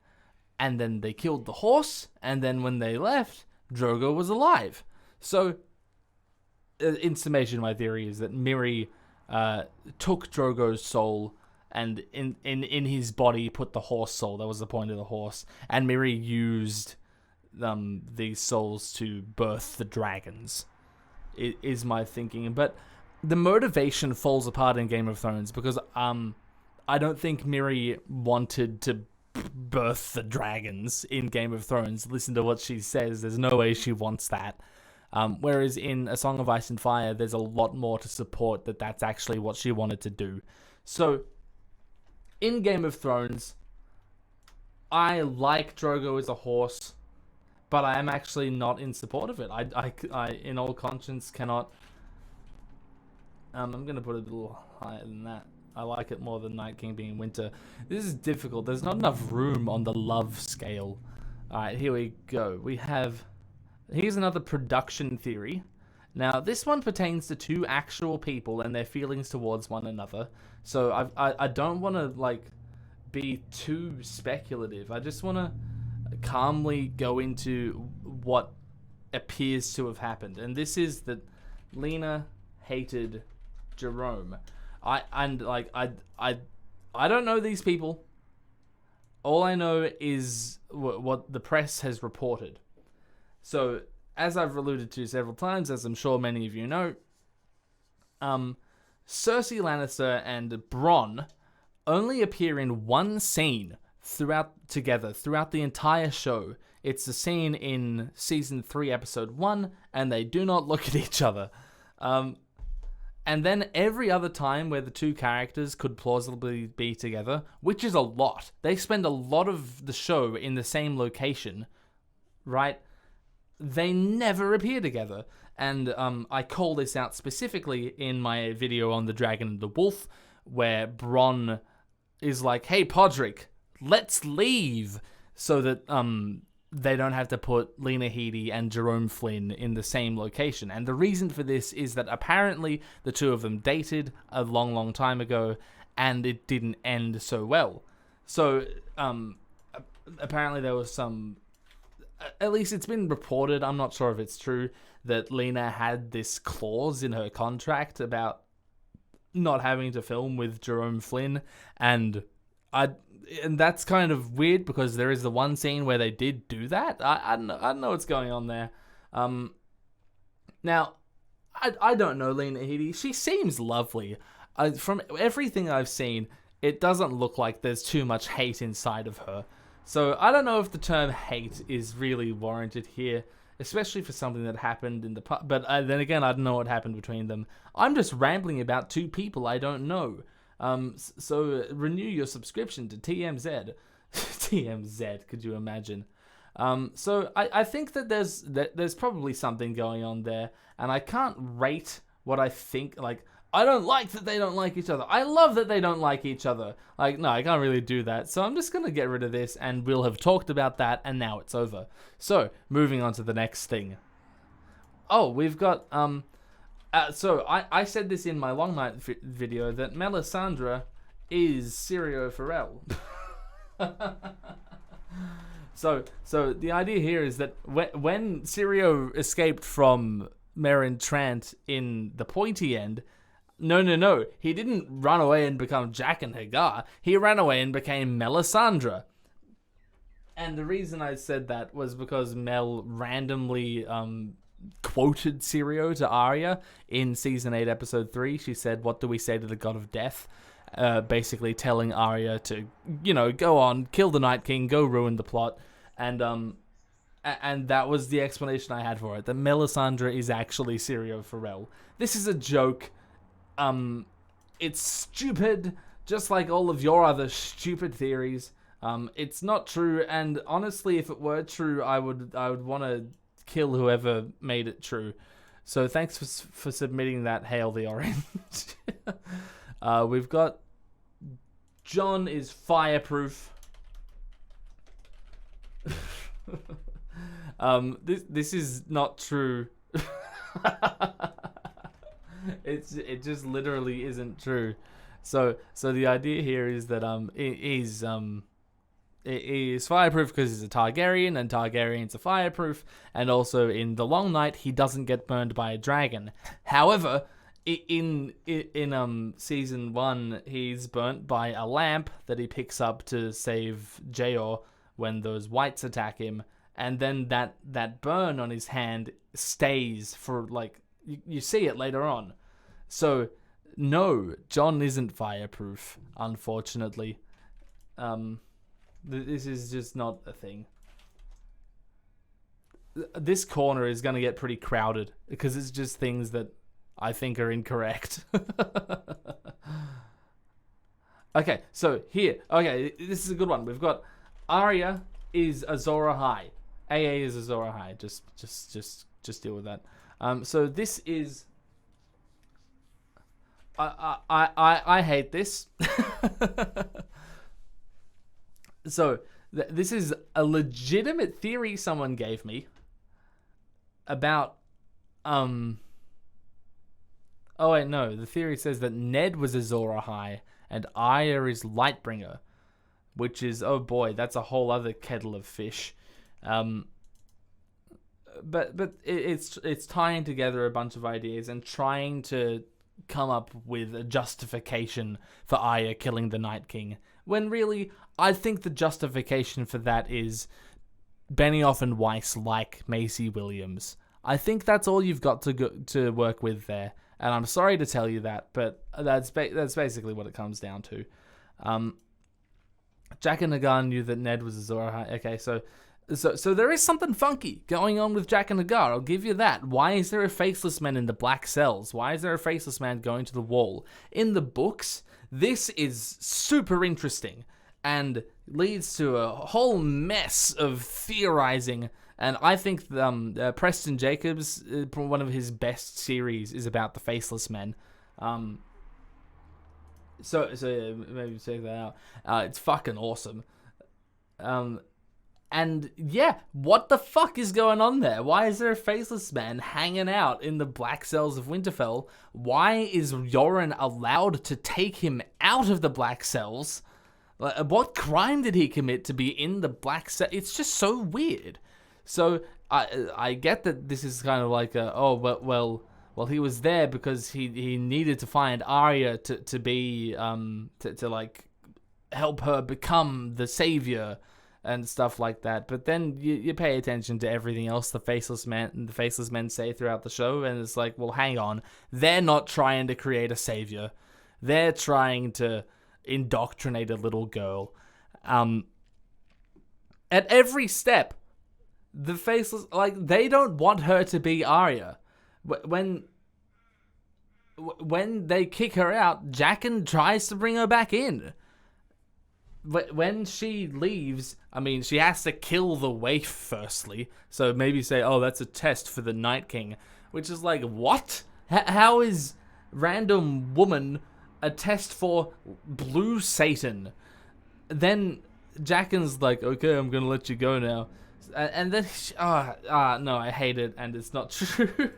And then they killed the horse, and then when they left, Drogo was alive. So, in summation, my theory is that Meereen took Drogo's soul and in his body put the horse soul. That was the point of the horse. And Meereen used these souls to birth the dragons, is my thinking. But the motivation falls apart in Game of Thrones because I don't think Meereen wanted to birth the dragons in Game of Thrones. Listen to what she says. There's no way she wants that. Whereas in A Song of Ice and Fire, there's a lot more to support that that's actually what she wanted to do. So, in Game of Thrones, I like Drogo as a horse, but I am actually not in support of it. I in all conscience, cannot... I'm going to put it a little higher than that. I like it more than Night King being winter. This is difficult. There's not enough room on the love scale. Alright, here we go. We have... Here's another production theory. Now, this one pertains to two actual people and their feelings towards one another. So I don't want to, like, be too speculative. I just want to calmly go into what appears to have happened. And this is that Lena hated Jerome. I don't know these people. All I know is what the press has reported. So, as I've alluded to several times, as I'm sure many of you know, Cersei Lannister and Bronn only appear in one scene throughout the entire show. It's the scene in Season 3, Episode 1, and they do not look at each other. And then every other time where the two characters could plausibly be together, which is a lot. They spend a lot of the show in the same location, right? They never appear together. And I call this out specifically in my video on the Dragon and the Wolf, where Bronn is like, hey, Podrick, let's leave, so that they don't have to put Lena Headey and Jerome Flynn in the same location. And the reason for this is that apparently the two of them dated a long, long time ago, and it didn't end so well. So apparently there was some... At least it's been reported, I'm not sure if it's true, that Lena had this clause in her contract about not having to film with Jerome Flynn, and that's kind of weird because there is the one scene where they did do that. I don't know what's going on there. Now, I don't know Lena Headey. She seems lovely. From everything I've seen, it doesn't look like there's too much hate inside of her. So, I don't know if the term hate is really warranted here, especially for something that happened in the past. But then again, I don't know what happened between them. I'm just rambling about two people I don't know. So, renew your subscription to TMZ. TMZ, could you imagine? So, I think that there's probably something going on there, and I can't rate what I think, like... I don't like that they don't like each other. I love that they don't like each other. Like, no, I can't really do that. So I'm just going to get rid of this, and we'll have talked about that, and now it's over. So, moving on to the next thing. Oh, we've got, so I said this in my Long Night video, that Melisandre is Syrio So the idea here is that when Syrio escaped from Meereen Trant in the pointy end, No. He didn't run away and become Jaqen Hagar. He ran away and became Melisandre. And the reason I said that was because Mel randomly quoted Syrio to Arya in Season 8, Episode 3. She said, "What do we say to the God of Death?" Basically telling Arya to, go on, kill the Night King, go ruin the plot. And that was the explanation I had for it. That Melisandre is actually Syrio Forel. This is a joke. It's stupid, just like all of your other stupid theories. It's not true, and honestly, if it were true, I would want to kill whoever made it true. So thanks for submitting that. Hail the Orange. We've got Jon is fireproof. This is not true. It just literally isn't true. So the idea here is that he's fireproof because he's a Targaryen, and Targaryens are fireproof, and also in the Long Night he doesn't get burned by a dragon. However, in season 1 he's burnt by a lamp that he picks up to save Jeor when those whites attack him, and then that burn on his hand stays for like you see it later on. So no, Jon isn't fireproof, unfortunately. This is just not a thing. This corner is going to get pretty crowded because it's just things that I think are incorrect. Okay, so here. Okay, this is a good one. We've got Arya is Azor Ahai. AA is Azor Ahai. Just deal with that. So this is... I hate this. So, this is a legitimate theory someone gave me about, oh wait, no, the theory says that Ned was Azor Ahai and Arya is Lightbringer, which is, oh boy, that's a whole other kettle of fish. But it's tying together a bunch of ideas and trying to come up with a justification for Arya killing the Night King, when really, I think the justification for that is Benioff and Weiss like Maisie Williams. I think that's all you've got to work with there, and I'm sorry to tell you that, but that's basically what it comes down to. Jaqen H'ghar knew that Ned was Azor Ahai. Okay, so there is something funky going on with Jaqen H'ghar, I'll give you that. Why is there a faceless man in the black cells? Why is there a faceless man going to the wall? In the books, this is super interesting and leads to a whole mess of theorizing. And I think Preston Jacobs, one of his best series, is about the faceless men. So maybe check that out. It's fucking awesome. And yeah, what the fuck is going on there? Why is there a faceless man hanging out in the black cells of Winterfell? Why is Yoren allowed to take him out of the black cells? What crime did he commit to be in the black cell? It's just so weird. So I get that this is kind of like well he was there because he needed to find Arya to be to like help her become the savior and stuff like that. But then you pay attention to everything else the faceless men say throughout the show, and it's like, well, hang on, they're not trying to create a savior, they're trying to indoctrinate a little girl. At every step, the faceless, like, they don't want her to be Arya. When they kick her out, Jaqen tries to bring her back in. When she leaves, I mean, she has to kill the waif firstly. So maybe say, oh, that's a test for the Night King. Which is like, what? How is random woman a test for blue Satan? Then Jaqen's like, okay, I'm gonna let you go now. And then, no, I hate it, and it's not true.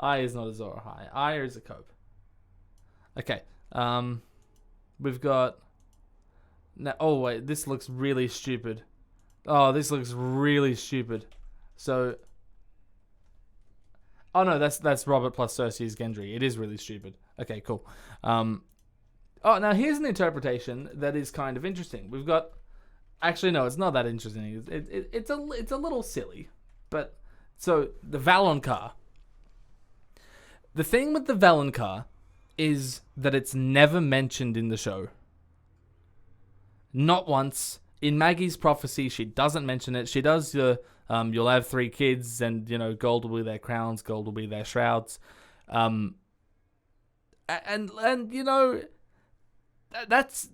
Arya is not Azor Ahai. Arya is a cope. Okay, we've got... Now, oh, wait, this looks really stupid. Oh, this looks really stupid. So... Oh, no, that's Robert plus Cersei's Gendry. It is really stupid. Okay, cool. Oh, now here's an interpretation that is kind of interesting. We've got... Actually, no, it's not that interesting. It's a little silly. But, so, the Valonqar. The thing with the Valonqar is that it's never mentioned in the show. Not once. In Maggie's prophecy, she doesn't mention it. She does the, you'll have 3 kids, and, you know, gold will be their crowns, gold will be their shrouds. And you know, That's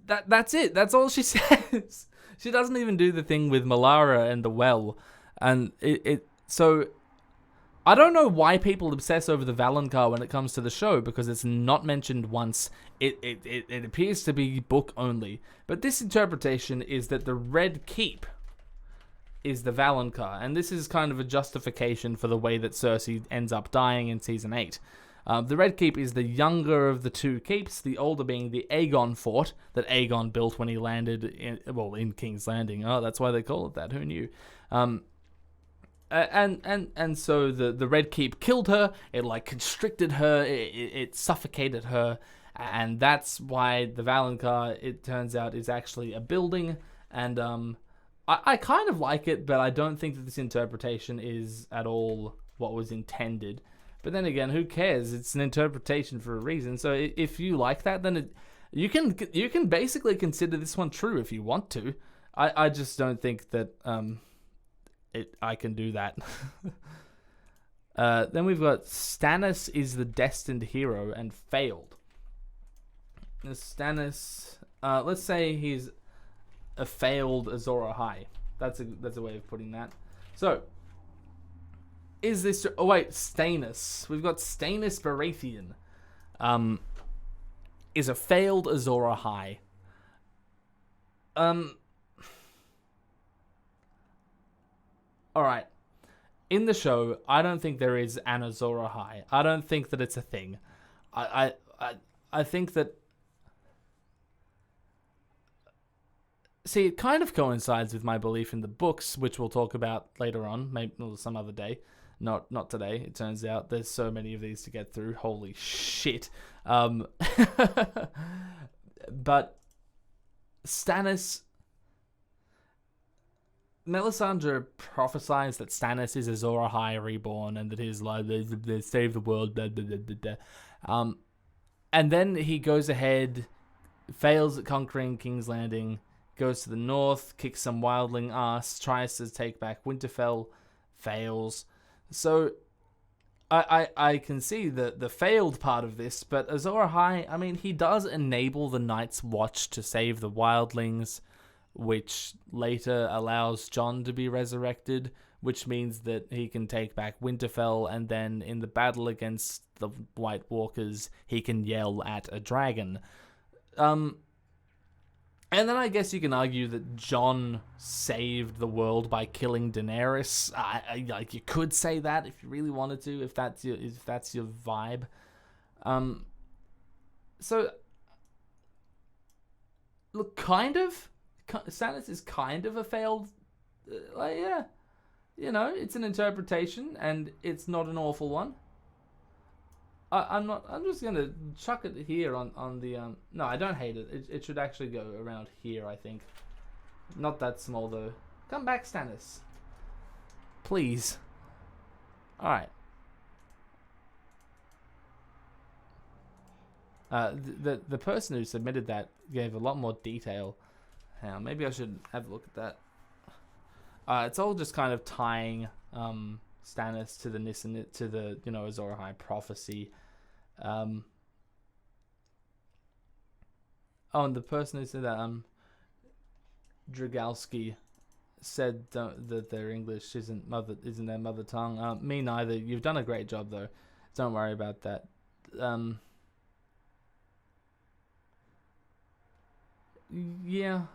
it. That's all she says. She doesn't even do the thing with Melara and the well, and so I don't know why people obsess over the Valonqar when it comes to the show, because it's not mentioned once. It appears to be book only, but this interpretation is that the Red Keep is the Valonqar, and this is kind of a justification for the way that Cersei ends up dying in season 8. The Red Keep is the younger of the two keeps, the older being the Aegon fort that Aegon built when he landed in King's Landing. Oh, that's why they call it that. Who knew? And so the Red Keep killed her. It constricted her. It suffocated her, and that's why the Valonqar, it turns out, is actually a building. And I kind of like it, but I don't think that this interpretation is at all what was intended. But then again, who cares? It's an interpretation for a reason. So if you like that, then you can basically consider this one true if you want to. I just don't think that I can do that. Then we've got Stannis is the destined hero and failed. Stannis, let's say he's a failed Azor Ahai. That's a way of putting that. So, is this... Oh, wait, Stannis. We've got Stannis Baratheon. Is a failed Azor Ahai. Alright. In the show, I don't think there is an Azor Ahai. I don't think that it's a thing. I think that... See, it kind of coincides with my belief in the books, which we'll talk about later on, maybe some other day. Not today. It turns out there's so many of these to get through. Holy shit. But Stannis... Melisandre prophesies that Stannis is Azor Ahai reborn and that he's like, they save the world, blah, blah, blah, blah, blah. And then he goes ahead, fails at conquering King's Landing, goes to the north, kicks some wildling ass, tries to take back Winterfell, fails. So I can see the failed part of this, but Azor Ahai, I mean, he does enable the Night's Watch to save the wildlings, which later allows Jon to be resurrected, which means that he can take back Winterfell, and then in the battle against the White Walkers, he can yell at a dragon. And then I guess you can argue that Jon saved the world by killing Daenerys. You could say that if you really wanted to, if that's your vibe. So look, kind of. Stannis is kind of a failed, yeah, it's an interpretation, and it's not an awful one. I'm just gonna chuck it here on the no, I don't hate it. It should actually go around here, I think. Not that small though. Come back, Stannis, please. All right. The person who submitted that gave a lot more detail. Maybe I should have a look at that. It's all just kind of tying Stannis to the Azor Ahai prophecy. And the person who said that, Dragalski, said that their English isn't their mother tongue. Me neither. You've done a great job though. Don't worry about that. Yeah.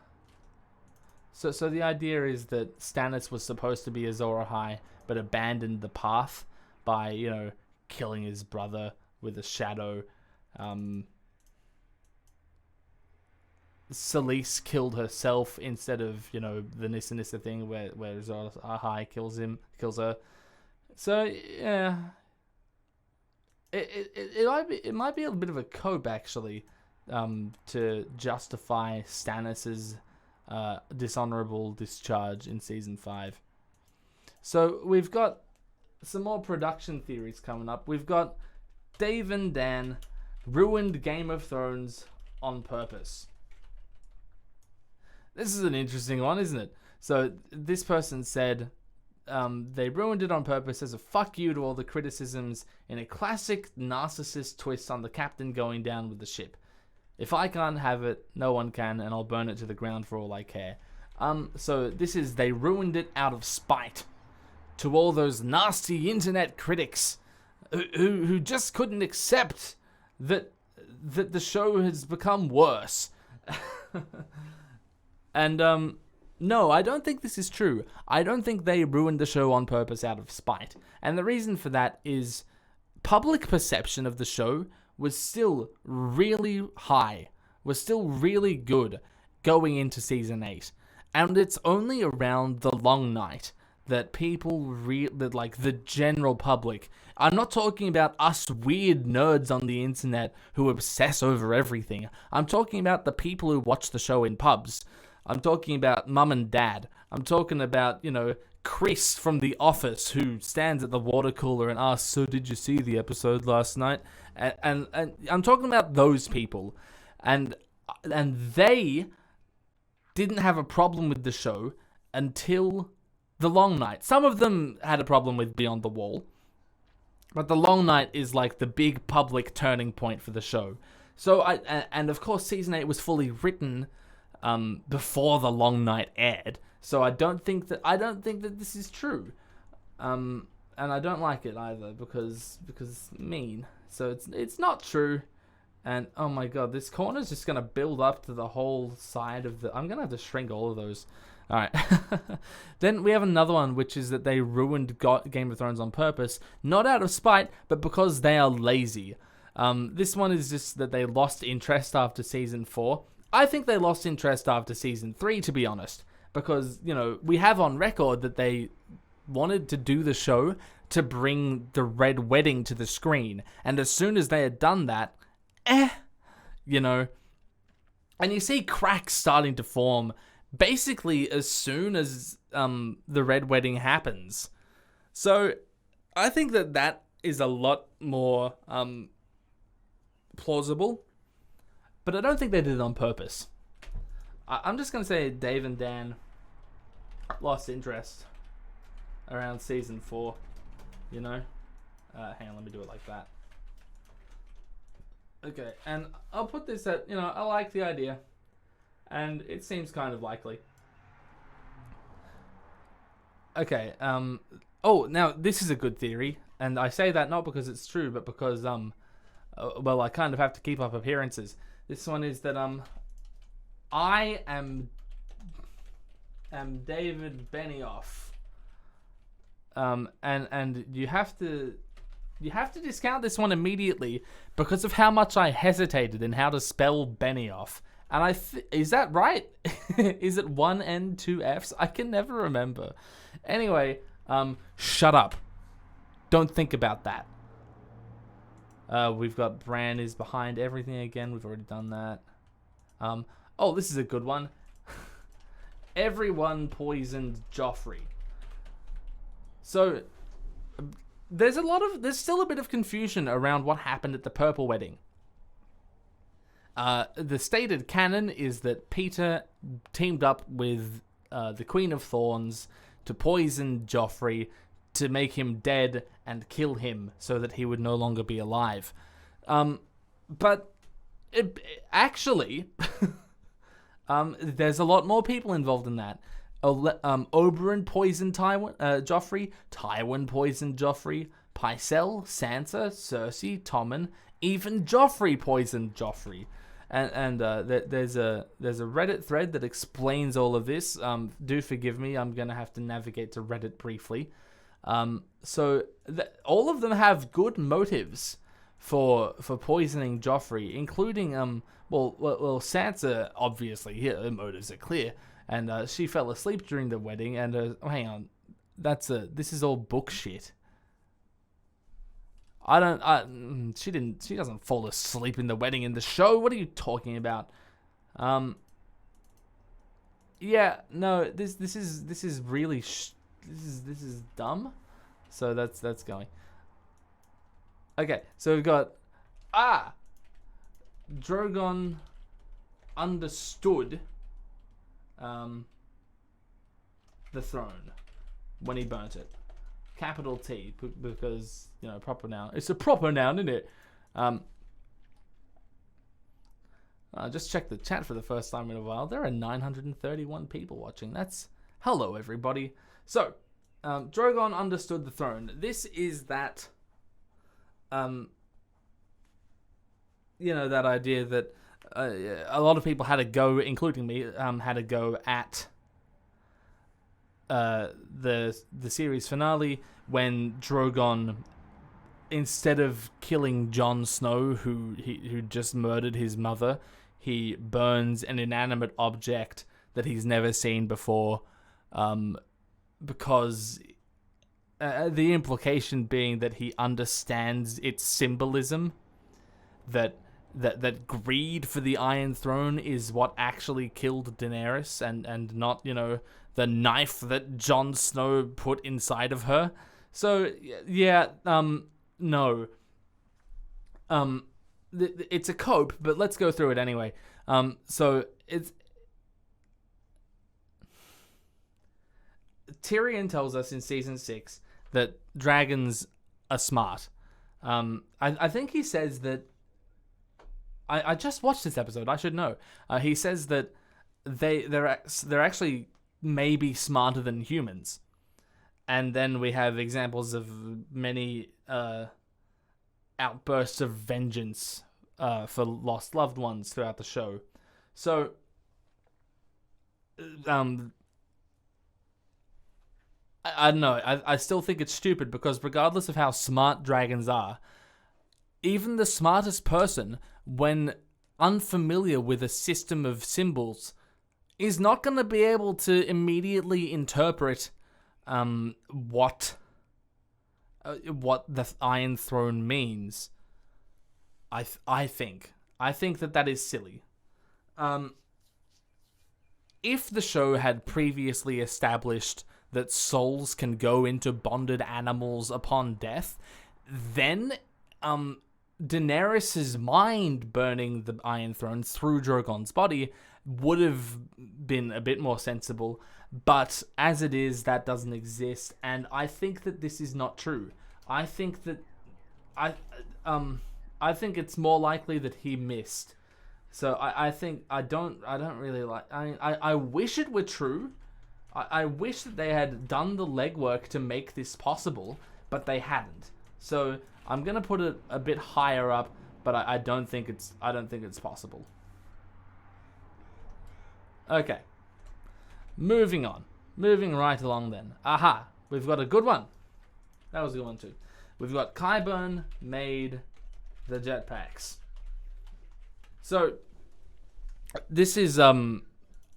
So the idea is that Stannis was supposed to be Azor Ahai, but abandoned the path by, killing his brother with a shadow. Selyse killed herself instead of, the Nissa thing where Azor Ahai kills her. So, yeah. It might be a bit of a cope, actually, to justify Stannis's dishonorable discharge in season 5. So we've got some more production theories coming up. We've got Dave and Dan ruined Game of Thrones on purpose. This is an interesting one, isn't it? So this person said they ruined it on purpose as a fuck you to all the criticisms in a classic narcissist twist on the captain going down with the ship. If I can't have it, no one can, and I'll burn it to the ground for all I care. So this is, they ruined it out of spite. To all those nasty internet critics who just couldn't accept that the show has become worse. And no, I don't think this is true. I don't think they ruined the show on purpose out of spite. And the reason for that is public perception of the show was still really high, was still really good going into season 8. And it's only around the long night that people that like the general public, I'm not talking about us weird nerds on the internet who obsess over everything. I'm talking about the people who watch the show in pubs. I'm talking about mum and dad. I'm talking about, you know, Chris from The Office who stands at the water cooler and asks, so did you see the episode last night? And I'm talking about those people. And they didn't have a problem with the show until the long night. Some of them had a problem with Beyond the Wall. But the long night is like the big public turning point for the show. So and of course season 8 was fully written before the long night aired. So I don't think that this is true. And I don't like it either because mean. So it's not true. And oh my god, this corner's just gonna build up to the whole side of the. I'm gonna have to shrink all of those. All right. Then we have another one, which is that they ruined Game of Thrones on purpose, not out of spite, but because they are lazy. This one is just that they lost interest after season 4. I think they lost interest after season 3, to be honest, because, you know, we have on record that they wanted to do the show to bring the Red Wedding to the screen, and as soon as they had done that, you know, and you see cracks starting to form basically as soon as the Red Wedding happens. So I think that is a lot more plausible, but I don't think they did it on purpose. I'm just going to say Dave and Dan lost interest around season 4, you know? Hang on, let me do it like that. Okay, and I'll put this at, you know, I like the idea, and it seems kind of likely. Okay, oh, now this is a good theory, and I say that not because it's true, but because, well, I kind of have to keep up appearances. This one is that, I am David Benioff. And you have to discount this one immediately because of how much I hesitated in how to spell Benioff. And is that right? Is it 1 N 2 Fs? I can never remember. Anyway, shut up. Don't think about that. We've got Bran is behind everything again. We've already done that. Oh, this is a good one. Everyone poisoned Joffrey. So there's still a bit of confusion around what happened at the Purple Wedding. The stated canon is that Petyr teamed up with the Queen of Thorns to poison Joffrey to make him dead and kill him so that he would no longer be alive. But actually, there's a lot more people involved in that. Oberyn poisoned Joffrey. Tywin poisoned Joffrey. Pycelle, Sansa, Cersei, Tommen, even Joffrey poisoned Joffrey. And there's a Reddit thread that explains all of this. Do forgive me, I'm gonna have to navigate to Reddit briefly. So all of them have good motives for poisoning Joffrey, including well Sansa, obviously her motives are clear, and she fell asleep during the wedding. And oh, hang on, this is all book shit. She doesn't fall asleep in the wedding in the show. What are you talking about? Yeah, no, this is really this is dumb. So that's going. Okay, so we've got Drogon understood the throne when he burnt it. Capital T, because, you know, proper noun. It's a proper noun, isn't it? Just check the chat for the first time in a while. There are 931 people watching. That's hello, everybody. So, Drogon understood the throne. This is that, that idea that a lot of people had a go, including me, had a go at the series finale when Drogon, instead of killing Jon Snow, who just murdered his mother, he burns an inanimate object that he's never seen before, because the implication being that he understands its symbolism, that greed for the Iron Throne is what actually killed Daenerys, and not, the knife that Jon Snow put inside of her. So, yeah, no. It's a cope, but let's go through it anyway. So it's Tyrion tells us in season 6 that dragons are smart. I think he says that. I just watched this episode. I should know. He says that they're actually maybe smarter than humans, and then we have examples of many outbursts of vengeance for lost loved ones throughout the show. So, I don't know. I still think it's stupid because regardless of how smart dragons are, even the smartest person, when unfamiliar with a system of symbols, is not going to be able to immediately interpret what the Iron Throne means. I think that is silly. If the show had previously established that souls can go into bonded animals upon death, then Daenerys' mind burning the Iron Throne through Drogon's body would have been a bit more sensible. But as it is, that doesn't exist, and I think that this is not true. I think that I think it's more likely that he missed. So I think I don't really like. I wish it were true. I wish that they had done the legwork to make this possible, but they hadn't. So I'm gonna put it a bit higher up, but I don't think it's possible. Okay. Moving on. Moving right along then. Aha! We've got a good one. That was a good one too. We've got Qyburn made the jetpacks. So this is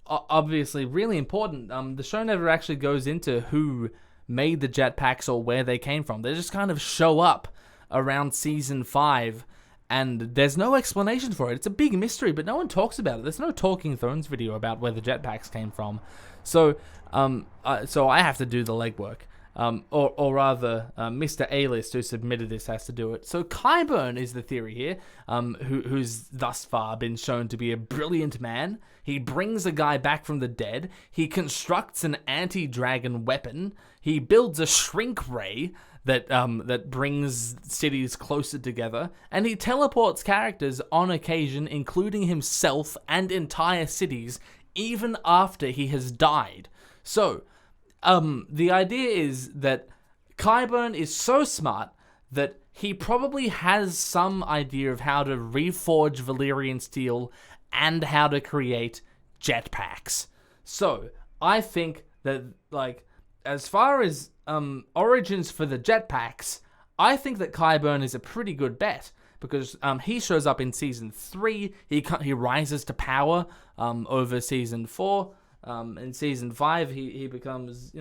obviously really important. The show never actually goes into who made the jetpacks or where they came from. They just kind of show up around season 5, and there's no explanation for it. It's a big mystery, but no one talks about it. There's no Talking Thrones video about where the jetpacks came from. So I have to do the legwork. Or rather, Mr. A-List, who submitted this, has to do it. So Qyburn is the theory here, who's thus far been shown to be a brilliant man. He brings a guy back from the dead. He constructs an anti-dragon weapon. He builds a shrink ray that brings cities closer together. And he teleports characters on occasion, including himself and entire cities, even after he has died. So the idea is that Qyburn is so smart that he probably has some idea of how to reforge Valyrian steel and how to create jetpacks. So I think that, like, as far as origins for the jetpacks, I think that Qyburn is a pretty good bet, because he shows up in season 3. He rises to power over season 4. In season 5, he becomes,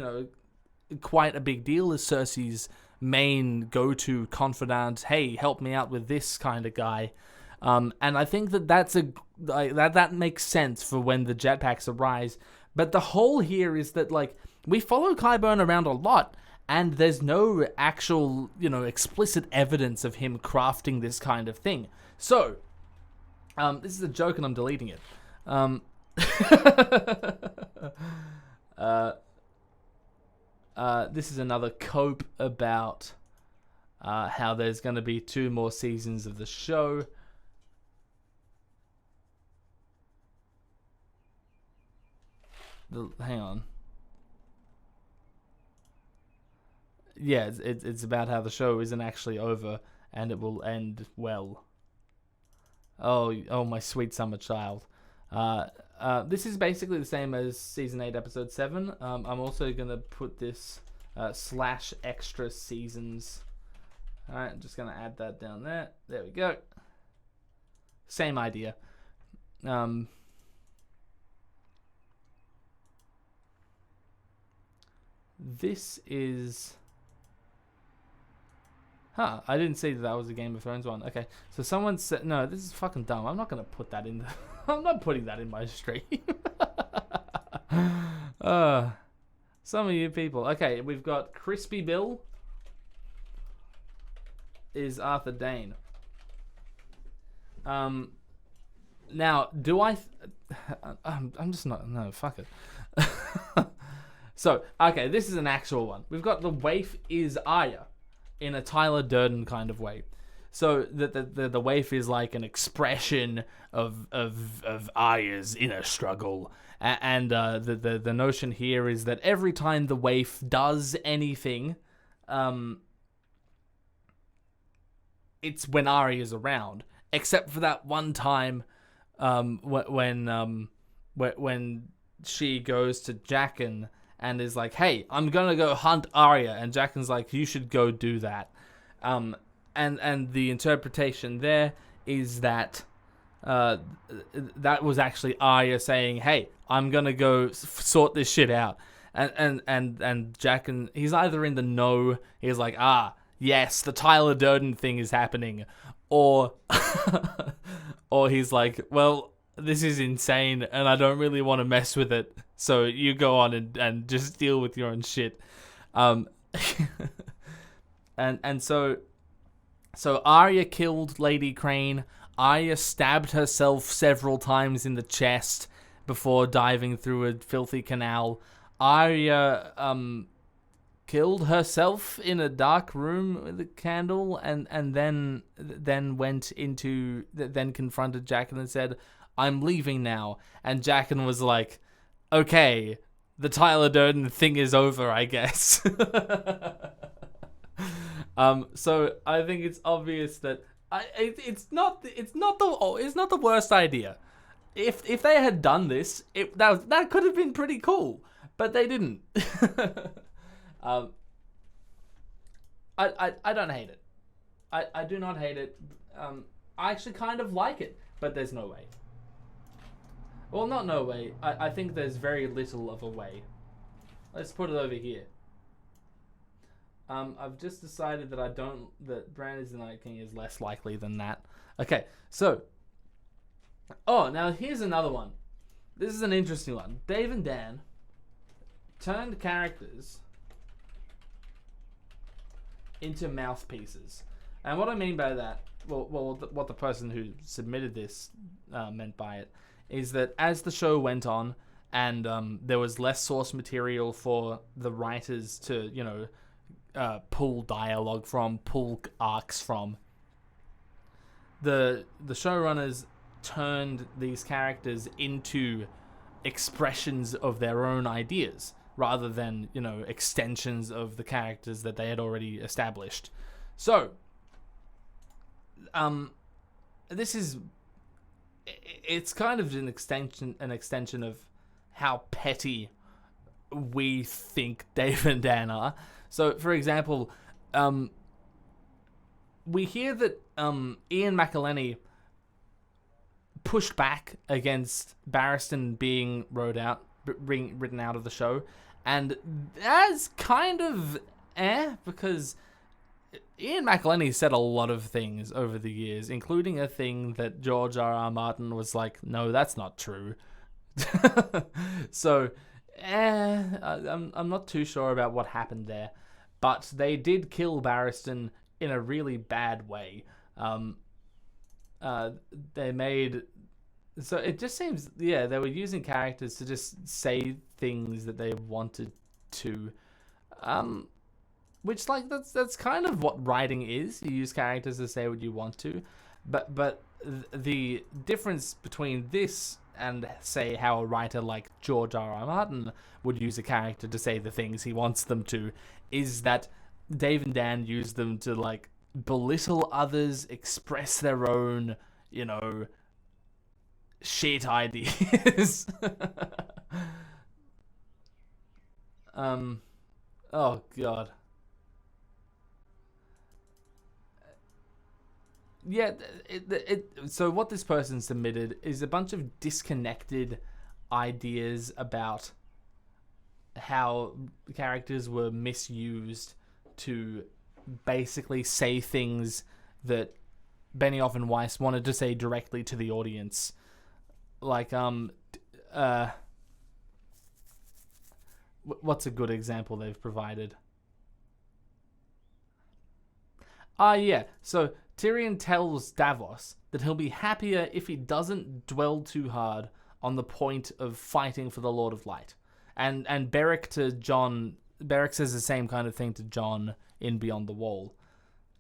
quite a big deal as Cersei's main go-to confidant. Hey, help me out with this kind of guy. And I think that that makes sense for when the jetpacks arise. But the whole here is that, like, we follow Qyburn around a lot, and there's no actual, explicit evidence of him crafting this kind of thing. So, this is a joke and I'm deleting it. This is another cope about how there's going to be 2 more seasons of the show. hang on. Yeah, it's about how the show isn't actually over and it will end well. Oh, my sweet summer child. This is basically the same as season 8, episode 7. I'm also gonna put this slash extra seasons. All right, I'm just gonna add that down there. There we go. Same idea. This is. Huh, I didn't see that was a Game of Thrones one. Okay, so someone said, no, this is fucking dumb. I'm not going to put that in the, I'm not putting that in my stream. Some of you people. Okay, we've got Crispy Bill is Arthur Dayne. Now, do I, I'm just not, no, fuck it. So, okay, this is an actual one. We've got the waif is Arya. In a Tyler Durden kind of way. So the waif is like an expression of Arya's inner struggle. And the notion here is that every time the waif does anything, it's when Arya's around. Except for that one time when she goes to Jaqen and is like, hey, I'm going to go hunt Arya. And Jaqen's like, you should go do that. And the interpretation there is that that was actually Arya saying, hey, I'm going to go sort this shit out. And Jaqen, he's either in the know, he's like, yes, the Tyler Durden thing is happening. Or, or he's like, well, this is insane and I don't really want to mess with it. So you go on and just deal with your own shit. And so Arya killed Lady Crane. Arya stabbed herself several times in the chest before diving through a filthy canal. Arya killed herself in a dark room with a candle and then confronted Jaqen and said, I'm leaving now. And Jaqen was like, okay, the Tyler Durden thing is over, I guess. So I think it's obvious that it's not the worst idea. If they had done this, that could have been pretty cool, but they didn't. I don't hate it. I do not hate it. I actually kind of like it, but there's no way. Well, not no way. I think there's very little of a way. Let's put it over here. I've just decided that Bran is the Night King is less likely than that. Okay, so. Oh, now here's another one. This is an interesting one. Dave and Dan turned characters into mouthpieces. And what I mean by that, what the person who submitted this meant by it, is that as the show went on and there was less source material for the writers to, pull dialogue from, pull arcs from, the showrunners turned these characters into expressions of their own ideas rather than, extensions of the characters that they had already established. So, it's kind of an extension of how petty we think Dave and Dan are. So, for example, we hear that Ian McElhenney pushed back against Barristan being written out of the show, and that's kind of because Ian McElhenney said a lot of things over the years, including a thing that George R.R. Martin was like, no, that's not true. So, I'm not too sure about what happened there, but they did kill Barristan in a really bad way. They made... So it just seems, they were using characters to just say things that they wanted to. Which, that's kind of what writing is. You use characters to say what you want to. But the difference between this and, say, how a writer like George R.R. Martin would use a character to say the things he wants them to, is that Dave and Dan use them to, like, belittle others, express their own, you know, shit ideas. Oh, God. Yeah, so what this person submitted is a bunch of disconnected ideas about how characters were misused to basically say things that Benioff and Weiss wanted to say directly to the audience. Like, what's a good example they've provided? Yeah, so Tyrion tells Davos that he'll be happier if he doesn't dwell too hard on the point of fighting for the Lord of Light. And Beric says the same kind of thing to Jon in Beyond the Wall.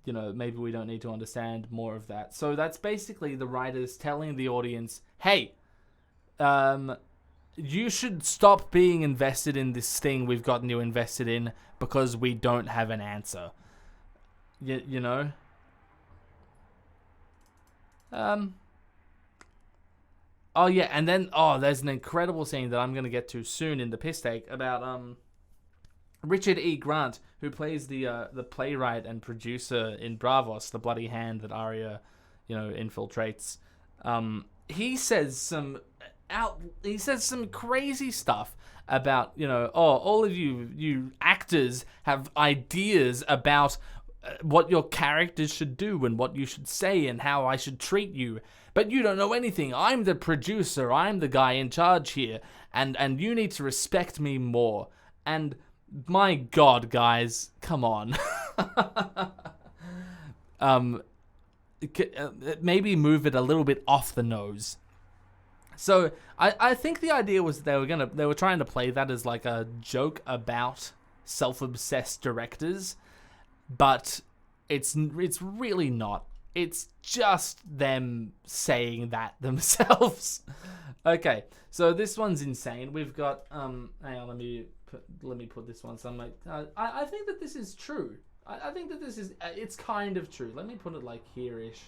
You know, maybe we don't need to understand more of that. So that's basically the writers telling the audience, hey, you should stop being invested in this thing we've gotten you invested in because we don't have an answer. You know? Oh yeah, and then there's an incredible scene that I'm gonna get to soon in the piss take about Richard E. Grant, who plays the playwright and producer in Bravos, the bloody hand that Arya, you know, infiltrates. He says some crazy stuff about, you know, all of you actors have ideas about what your characters should do and what you should say and how I should treat you. But you don't know anything. I'm the producer. I'm the guy in charge here. And you need to respect me more. And my God, guys, come on. Maybe move it a little bit off the nose. So I think the idea was they were trying to play that as like a joke about self-obsessed directors. But it's really not. It's just them saying that themselves. Okay, so this one's insane. We've got hang on, let me put this one. So I'm like, I think that this is true. I think that this is it's kind of true. Let me put it like here-ish.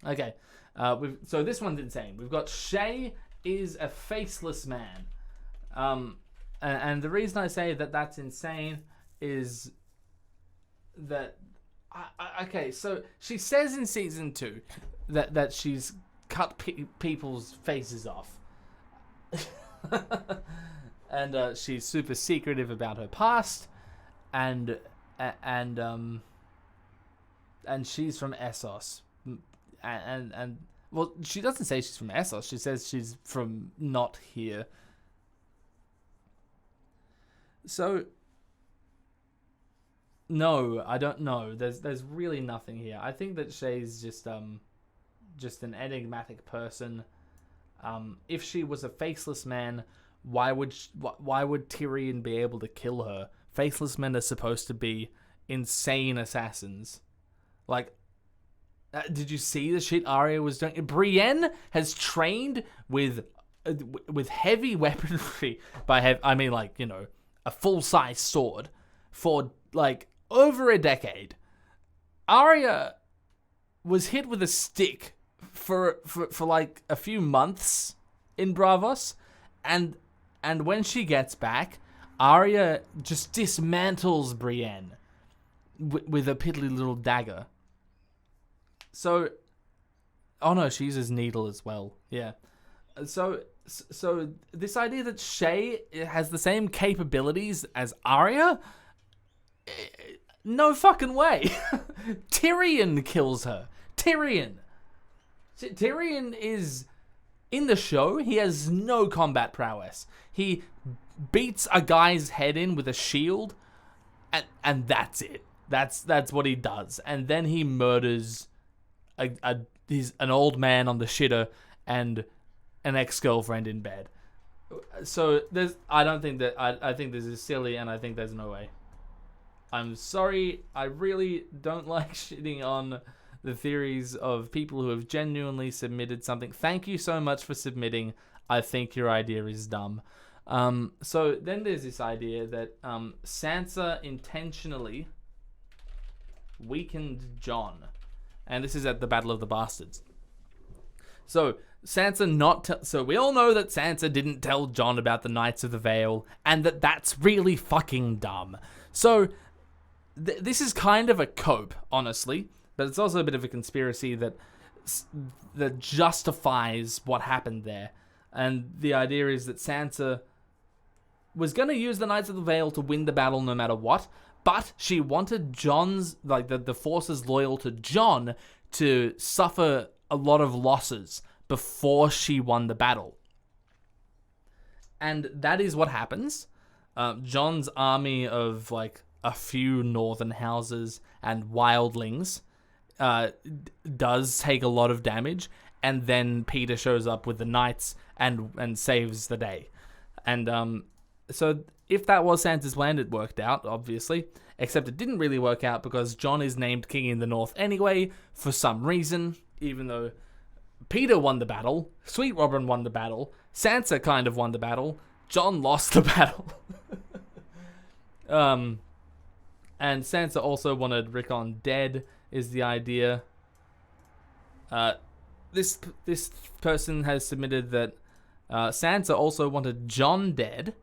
Okay, so this one's insane. We've got Shae is a faceless man. And the reason I say that that's insane is that okay, so she says in season 2 that she's cut people's faces off, and she's super secretive about her past, and she's from Essos, and well, she doesn't say she's from Essos. She says she's from not here. So, no, I don't know. There's really nothing here. I think that Shae's just an enigmatic person. If she was a faceless man, why would Tyrion be able to kill her? Faceless men are supposed to be insane assassins. Like, did you see the shit Arya was doing? Brienne has trained with heavy weaponry. I mean, like, you know, a full-size sword for like over a decade. Arya was hit with a stick for like a few months in Bravos, and when she gets back, Arya just dismantles Brienne with a piddly little dagger. So, oh no, she uses needle as well. Yeah. So this idea that Shae has the same capabilities as Arya, no fucking way. Tyrion kills her. Tyrion is in the show. He has no combat prowess. He beats a guy's head in with a shield, and that's it. That's what he does. And then he murders an old man on the shitter and an ex-girlfriend in bed. So I think this is silly, and I think there's no way. I'm sorry, I really don't like shitting on the theories of people who have genuinely submitted something. Thank you so much for submitting. I think your idea is dumb. So then there's this idea that Sansa intentionally weakened Jon. And this is at the Battle of the Bastards. So Sansa so we all know that Sansa didn't tell Jon about the Knights of the Vale, and that's really fucking dumb. So this is kind of a cope, honestly, but it's also a bit of a conspiracy that justifies what happened there. And the idea is that Sansa was going to use the Knights of the Vale to win the battle no matter what, but she wanted Jon's, like the forces loyal to Jon, to suffer a lot of losses before she won the battle. And that is what happens. Jon's army of like a few northern houses and wildlings does take a lot of damage, and then Petyr shows up with the knights and saves the day. And so if that was Sansa's plan, it worked out, obviously. Except it didn't really work out because Jon is named king in the north anyway, for some reason, even though Petyr won the battle, Sweet Robin won the battle, Sansa kind of won the battle, Jon lost the battle. And Sansa also wanted Rickon dead, is the idea. This person has submitted that Sansa also wanted Jon dead,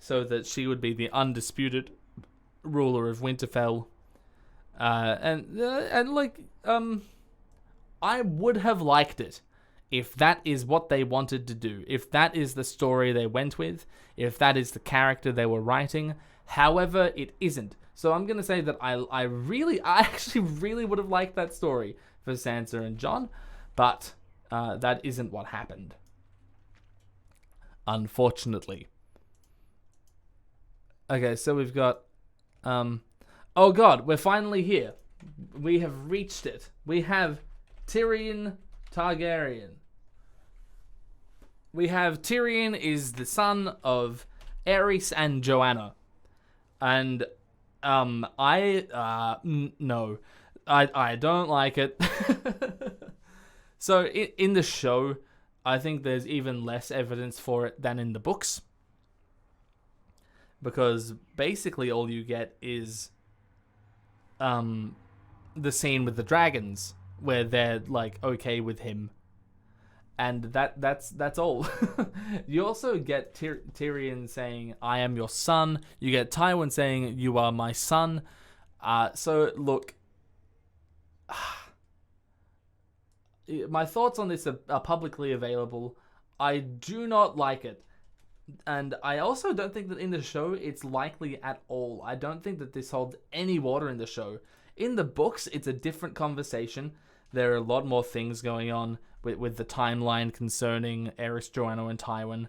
so that she would be the undisputed ruler of Winterfell. I would have liked it if that is what they wanted to do, if that is the story they went with, if that is the character they were writing. However, it isn't. So I'm going to say that I actually really would have liked that story for Sansa and Jon, but that isn't what happened, unfortunately. Okay, so we've got, oh god, we're finally here. We have reached it. We have Tyrion Targaryen. Tyrion is the son of Aerys and Joanna. And, no. I don't like it. So, in the show, I think there's even less evidence for it than in the books. Because basically all you get is the scene with the dragons, where they're, like, okay with him. And that's all. You also get Tyrion saying, I am your son. You get Tywin saying, you are my son. So, look, my thoughts on this are publicly available. I do not like it. And I also don't think that in the show it's likely at all. I don't think that this holds any water in the show. In the books, it's a different conversation. There are a lot more things going on with the timeline concerning Aerys, Joanna, and Tywin.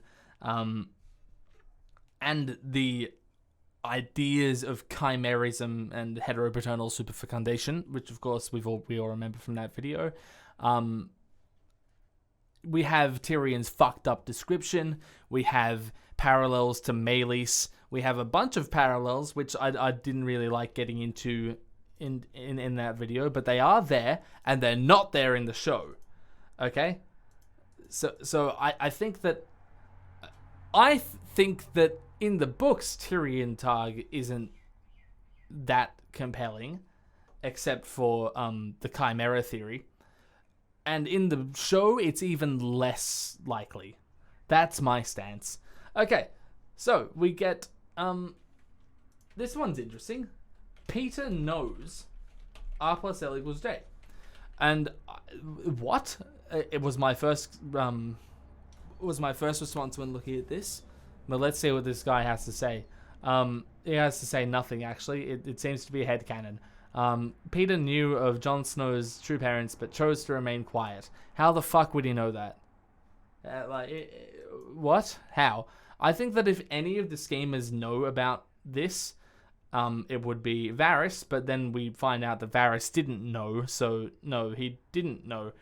And the ideas of chimerism and heteropaternal superfecundation, which of course we all remember from that video. We have Tyrion's fucked up description. We have parallels to Meleys. We have a bunch of parallels, which I didn't really like getting into in that video, but they are there, and they're not there in the show. Okay? So I think that in the books, Tyrion Targ isn't that compelling, except for the Chimera theory. And in the show, it's even less likely. That's my stance. Okay, so we get... this one's interesting. Petyr knows R+L = J. And what? It was my first response when looking at this. But let's see what this guy has to say. He has to say nothing, actually. It seems to be a headcanon. Petyr knew of Jon Snow's true parents, but chose to remain quiet. How the fuck would he know that? What? How? I think that if any of the schemers know about this, it would be Varys, but then we find out that Varys didn't know, so no, he didn't know.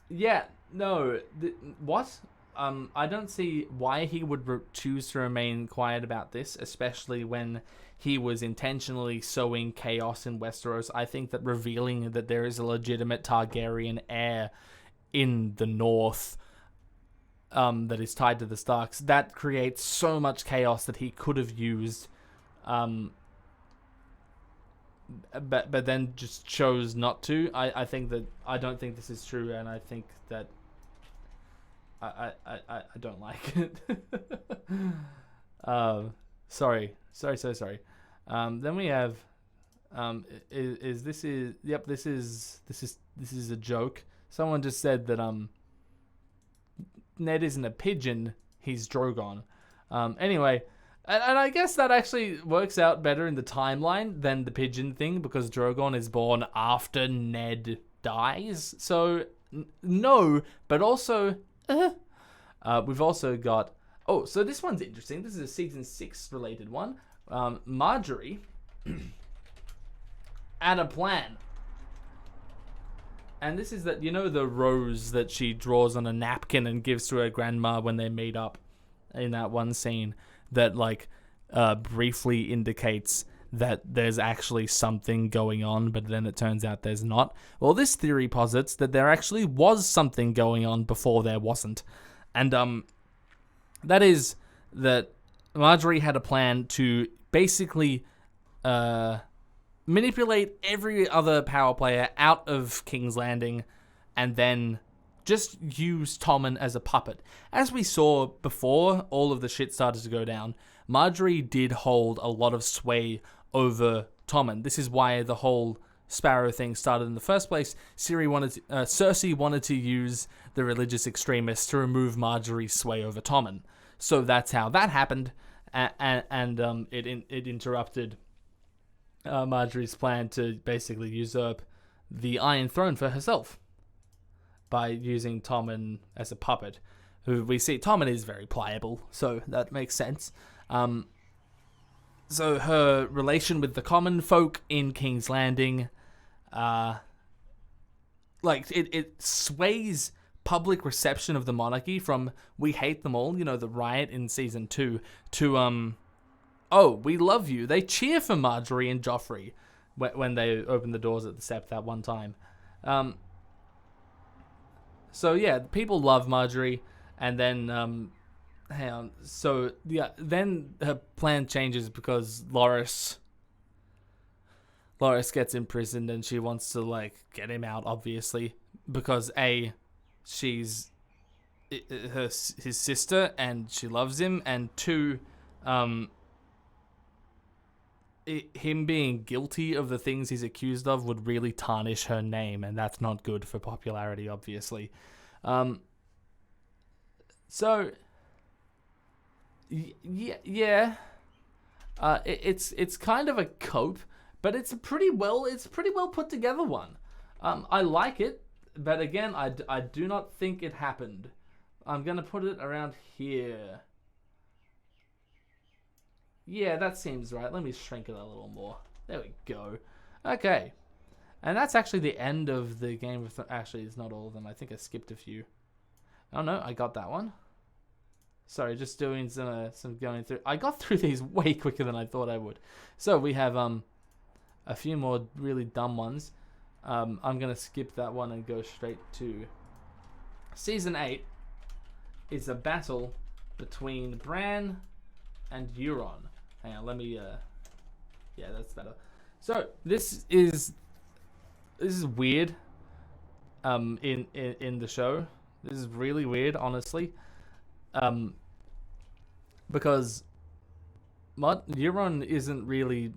Yeah, no, what? I don't see why he would choose to remain quiet about this, especially when he was intentionally sowing chaos in Westeros. I think that revealing that there is a legitimate Targaryen heir in the north that is tied to the Starks, that creates so much chaos that he could have used, but then just chose not to. I don't think this is true, and I think that I don't like it. Sorry. Then we have this is a joke. Someone just said that Ned isn't a pigeon, he's Drogon. Anyway, and I guess that actually works out better in the timeline than the pigeon thing, because Drogon is born after Ned dies. So no, but also we've also got, so this one's interesting. This is a season 6 related one. Marjorie had a plan. And this is that, you know, the rose that she draws on a napkin and gives to her grandma when they meet up in that one scene that, like, briefly indicates that there's actually something going on, but then it turns out there's not. Well, this theory posits that there actually was something going on before there wasn't. And that is that Marjorie had a plan to basically manipulate every other power player out of King's Landing and then just use Tommen as a puppet. As we saw before all of the shit started to go down, Marjorie did hold a lot of sway over Tommen. This is why the whole Sparrow thing started in the first place. Cersei wanted to use the religious extremists to remove Marjorie's sway over Tommen. So that's how that happened, and it interrupted Marjorie's plan to basically usurp the Iron Throne for herself by using Tommen as a puppet. Who we see, Tommen is very pliable, so that makes sense. So her relation with the common folk in King's Landing, it sways public reception of the monarchy from "we hate them all," you know, the riot in season 2, to "oh, we love you." They cheer for Marjorie and Joffrey when they open the doors at the Sept that one time. So yeah, people love Marjorie, and then hang on. So yeah, then her plan changes because Loras gets imprisoned, and she wants to get him out, obviously, because she's his sister and she loves him, and 2, him being guilty of the things he's accused of would really tarnish her name, and that's not good for popularity, obviously. So yeah, it's kind of a cope, but it's a pretty well put together one. I like it, but again, I do not think it happened. I'm gonna put it around here. Yeah, that seems right. Let me shrink it a little more. There we go. Okay. And that's actually the end of the Game of Thrones. Actually, it's not all of them. I think I skipped a few. Oh, no, I got that one. Sorry, just doing some going through. I got through these way quicker than I thought I would. So we have a few more really dumb ones. I'm going to skip that one and go straight to Season 8. Is a battle between Bran and Euron. Hang on, let me yeah, that's better. So this is weird in the show. This is really weird, honestly. Because Euron isn't really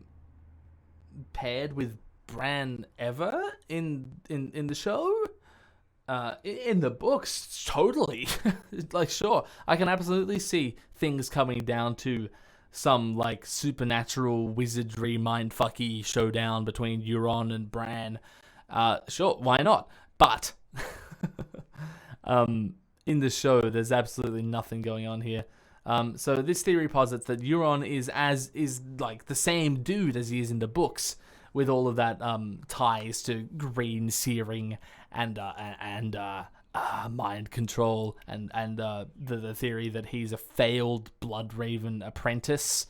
paired with Bran ever in the show. In the books, totally. Sure, I can absolutely see things coming down to some supernatural wizardry mindfucky showdown between Euron and Bran. Sure, why not? But in the show, there's absolutely nothing going on here. So this theory posits that Euron is the same dude as he is in the books, with all of that ties to green searing and mind control and the theory that he's a failed Bloodraven apprentice.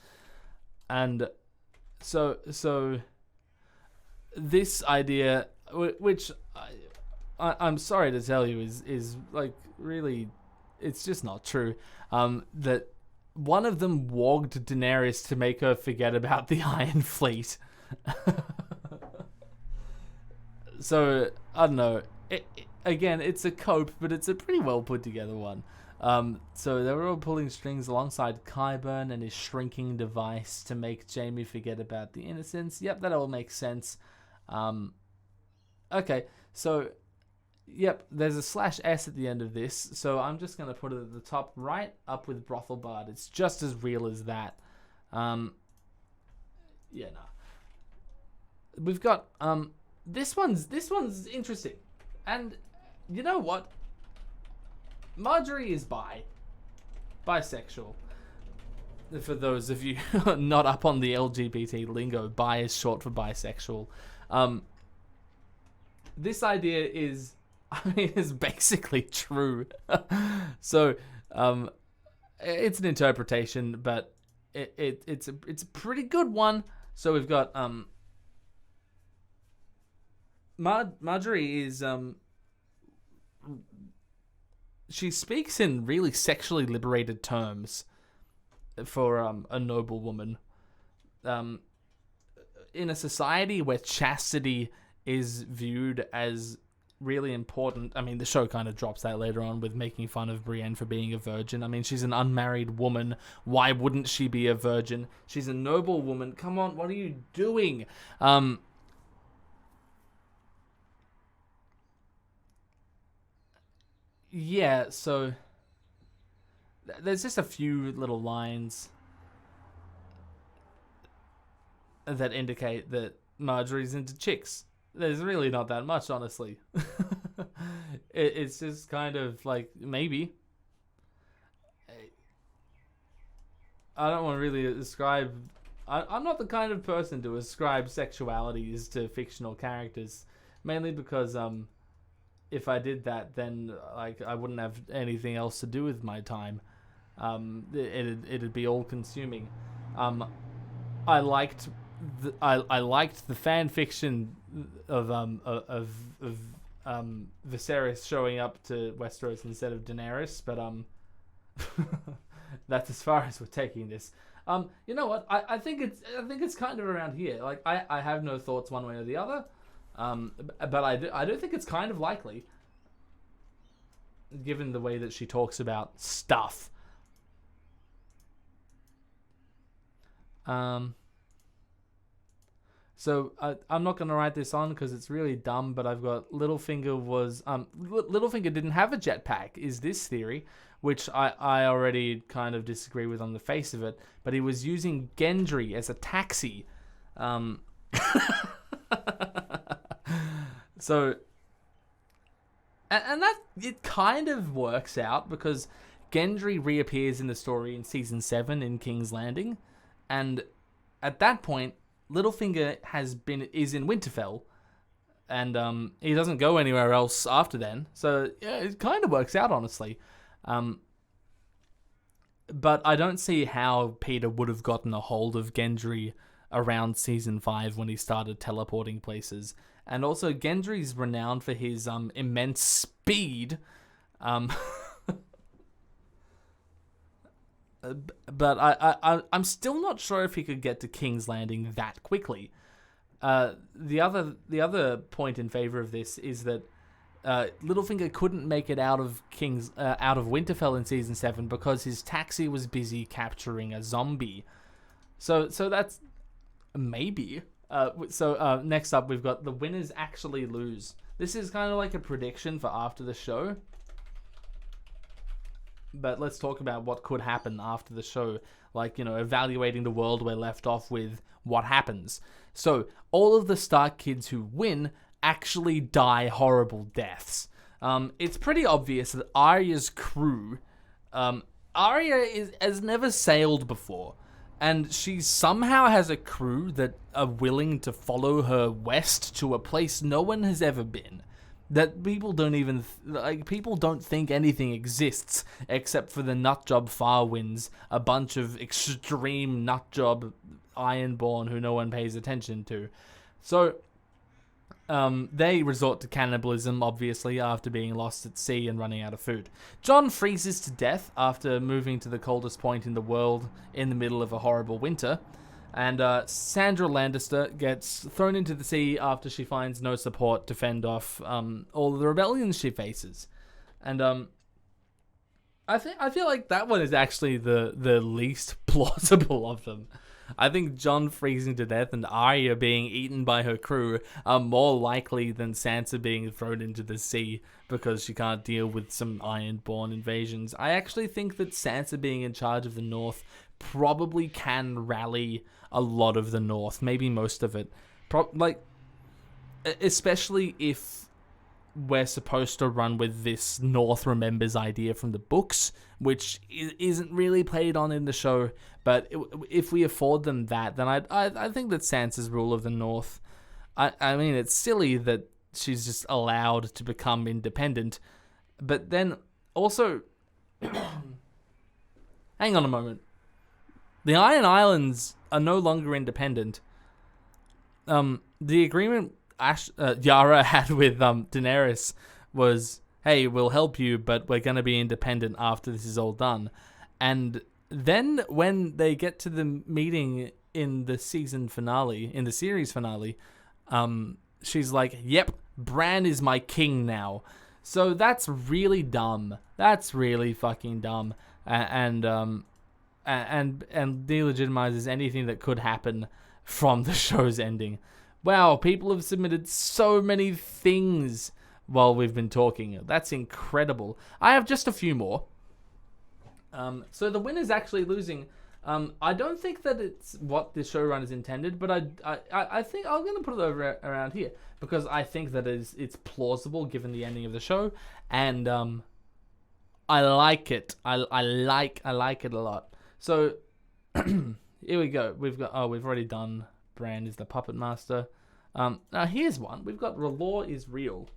And so this idea, which I'm sorry to tell you is like really, it's just not true, that one of them wogged Daenerys to make her forget about the Iron Fleet. So, I don't know. Again, it's a cope, but it's a pretty well put together one. So they were all pulling strings alongside Qyburn and his shrinking device to make Jaime forget about the innocents. Yep, that all makes sense. Okay, so... Yep, there's a /S at the end of this, so I'm just going to put it at the top right up with Brothel-Bard. It's just as real as that. Yeah, no. We've got, this one's interesting. And, you know what? Marjorie is bisexual. For those of you not up on the LGBT lingo, bi is short for bisexual. This idea is... it's basically true. So, it's an interpretation, but it's a pretty good one. So we've got Marjorie is she speaks in really sexually liberated terms for a noble woman. In a society where chastity is viewed as really important. I mean, the show kind of drops that later on with making fun of Brienne for being a virgin. I mean, she's an unmarried woman. Why wouldn't she be a virgin? She's a noble woman. Come on, what are you doing? Yeah, so there's just a few little lines that indicate that Marjorie's into chicks. There's really not that much, honestly. It's just kind of like, maybe. I don't want to really ascribe... I'm not the kind of person to ascribe sexualities to fictional characters. Mainly because if I did that, then like I wouldn't have anything else to do with my time. It'd be all-consuming. I liked the fan fiction of Viserys showing up to Westeros instead of Daenerys, but that's as far as we're taking this. You know what? I think it's kind of around here. Like I have no thoughts one way or the other, but I do think it's kind of likely, given the way that she talks about stuff. So I'm not going to write this on because it's really dumb, but I've got Littlefinger was... Littlefinger didn't have a jetpack, is this theory, which I already kind of disagree with on the face of it, but he was using Gendry as a taxi. So... And that, it kind of works out because Gendry reappears in the story in Season 7 in King's Landing, and at that point... Littlefinger is in Winterfell, and he doesn't go anywhere else after then. So yeah, it kind of works out, honestly. But I don't see how Petyr would have gotten a hold of Gendry around Season 5 when he started teleporting places. And also, Gendry's renowned for his immense speed. But I'm still not sure if he could get to King's Landing that quickly. The other point in favor of this is that Littlefinger couldn't make it out of Winterfell in Season 7 because his taxi was busy capturing a zombie. So that's maybe. Next up we've got the winners actually lose. This is kind of like a prediction for after the show. But let's talk about what could happen after the show. Like, evaluating the world we're left off with, what happens. So, all of the Stark kids who win actually die horrible deaths. It's pretty obvious that Arya's crew... Arya has never sailed before. And she somehow has a crew that are willing to follow her west to a place no one has ever been. that people don't even people don't think anything exists except for the nutjob Firewinds, a bunch of extreme nutjob Ironborn who no one pays attention to. So they resort to cannibalism, obviously, after being lost at sea and running out of food. Jon freezes to death after moving to the coldest point in the world in the middle of a horrible winter. And Sandra Lannister gets thrown into the sea after she finds no support to fend off all of the rebellions she faces. And I feel like that one is actually the least plausible of them. I think Jon freezing to death and Arya being eaten by her crew are more likely than Sansa being thrown into the sea because she can't deal with some Ironborn invasions. I actually think that Sansa being in charge of the North probably can rally a lot of the North, maybe most of it. Especially if we're supposed to run with this North remembers idea from the books, which isn't really played on in the show. But if we afford them that, then I think that Sansa's rule of the North, I mean, it's silly that she's just allowed to become independent. But then also, hang on a moment. The Iron Islands are no longer independent. The agreement Yara had with Daenerys was, hey, we'll help you, but we're going to be independent after this is all done. And then when they get to the meeting in the season finale, in the series finale, she's like, yep, Bran is my king now. So that's really dumb. That's really fucking dumb. And delegitimizes anything that could happen from the show's ending. Wow, people have submitted so many things while we've been talking. That's incredible. I have just a few more. So the winner's actually losing. I don't think that it's what the showrunners intended, but I think I'm going to put it over around here because I think that it's plausible given the ending of the show, and I like it. I like it a lot. So here we go. We've already done Bran is the puppet master. Now here's one. We've got R'hllor is real.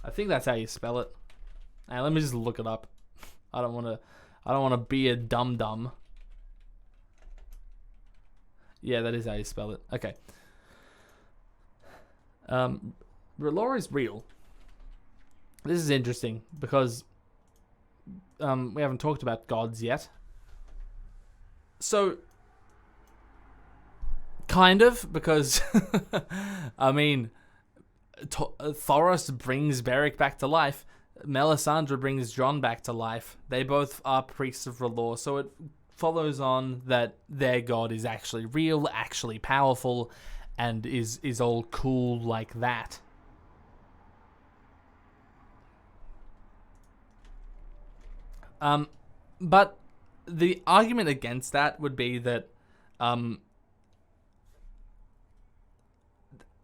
I think that's how you spell it. Now let me just look it up. I don't want to be a dum-dum. Yeah, that is how you spell it. Okay. R'hllor is real. This is interesting because we haven't talked about gods yet. So, kind of, because, I mean, Thoros brings Beric back to life. Melisandre brings Jon back to life. They both are priests of R'hllor, so it follows on that their god is actually real, actually powerful, and is all cool like that. But the argument against that would be that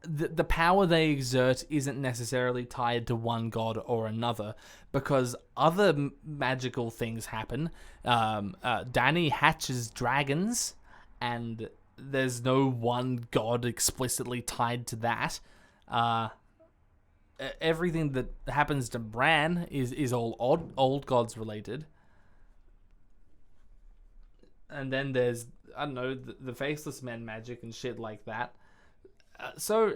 the power they exert isn't necessarily tied to one god or another, because other magical things happen. Dany hatches dragons, and there's no one god explicitly tied to that. Everything that happens to Bran is all old gods related. And then there's, I don't know, the Faceless Men magic and shit like that. So,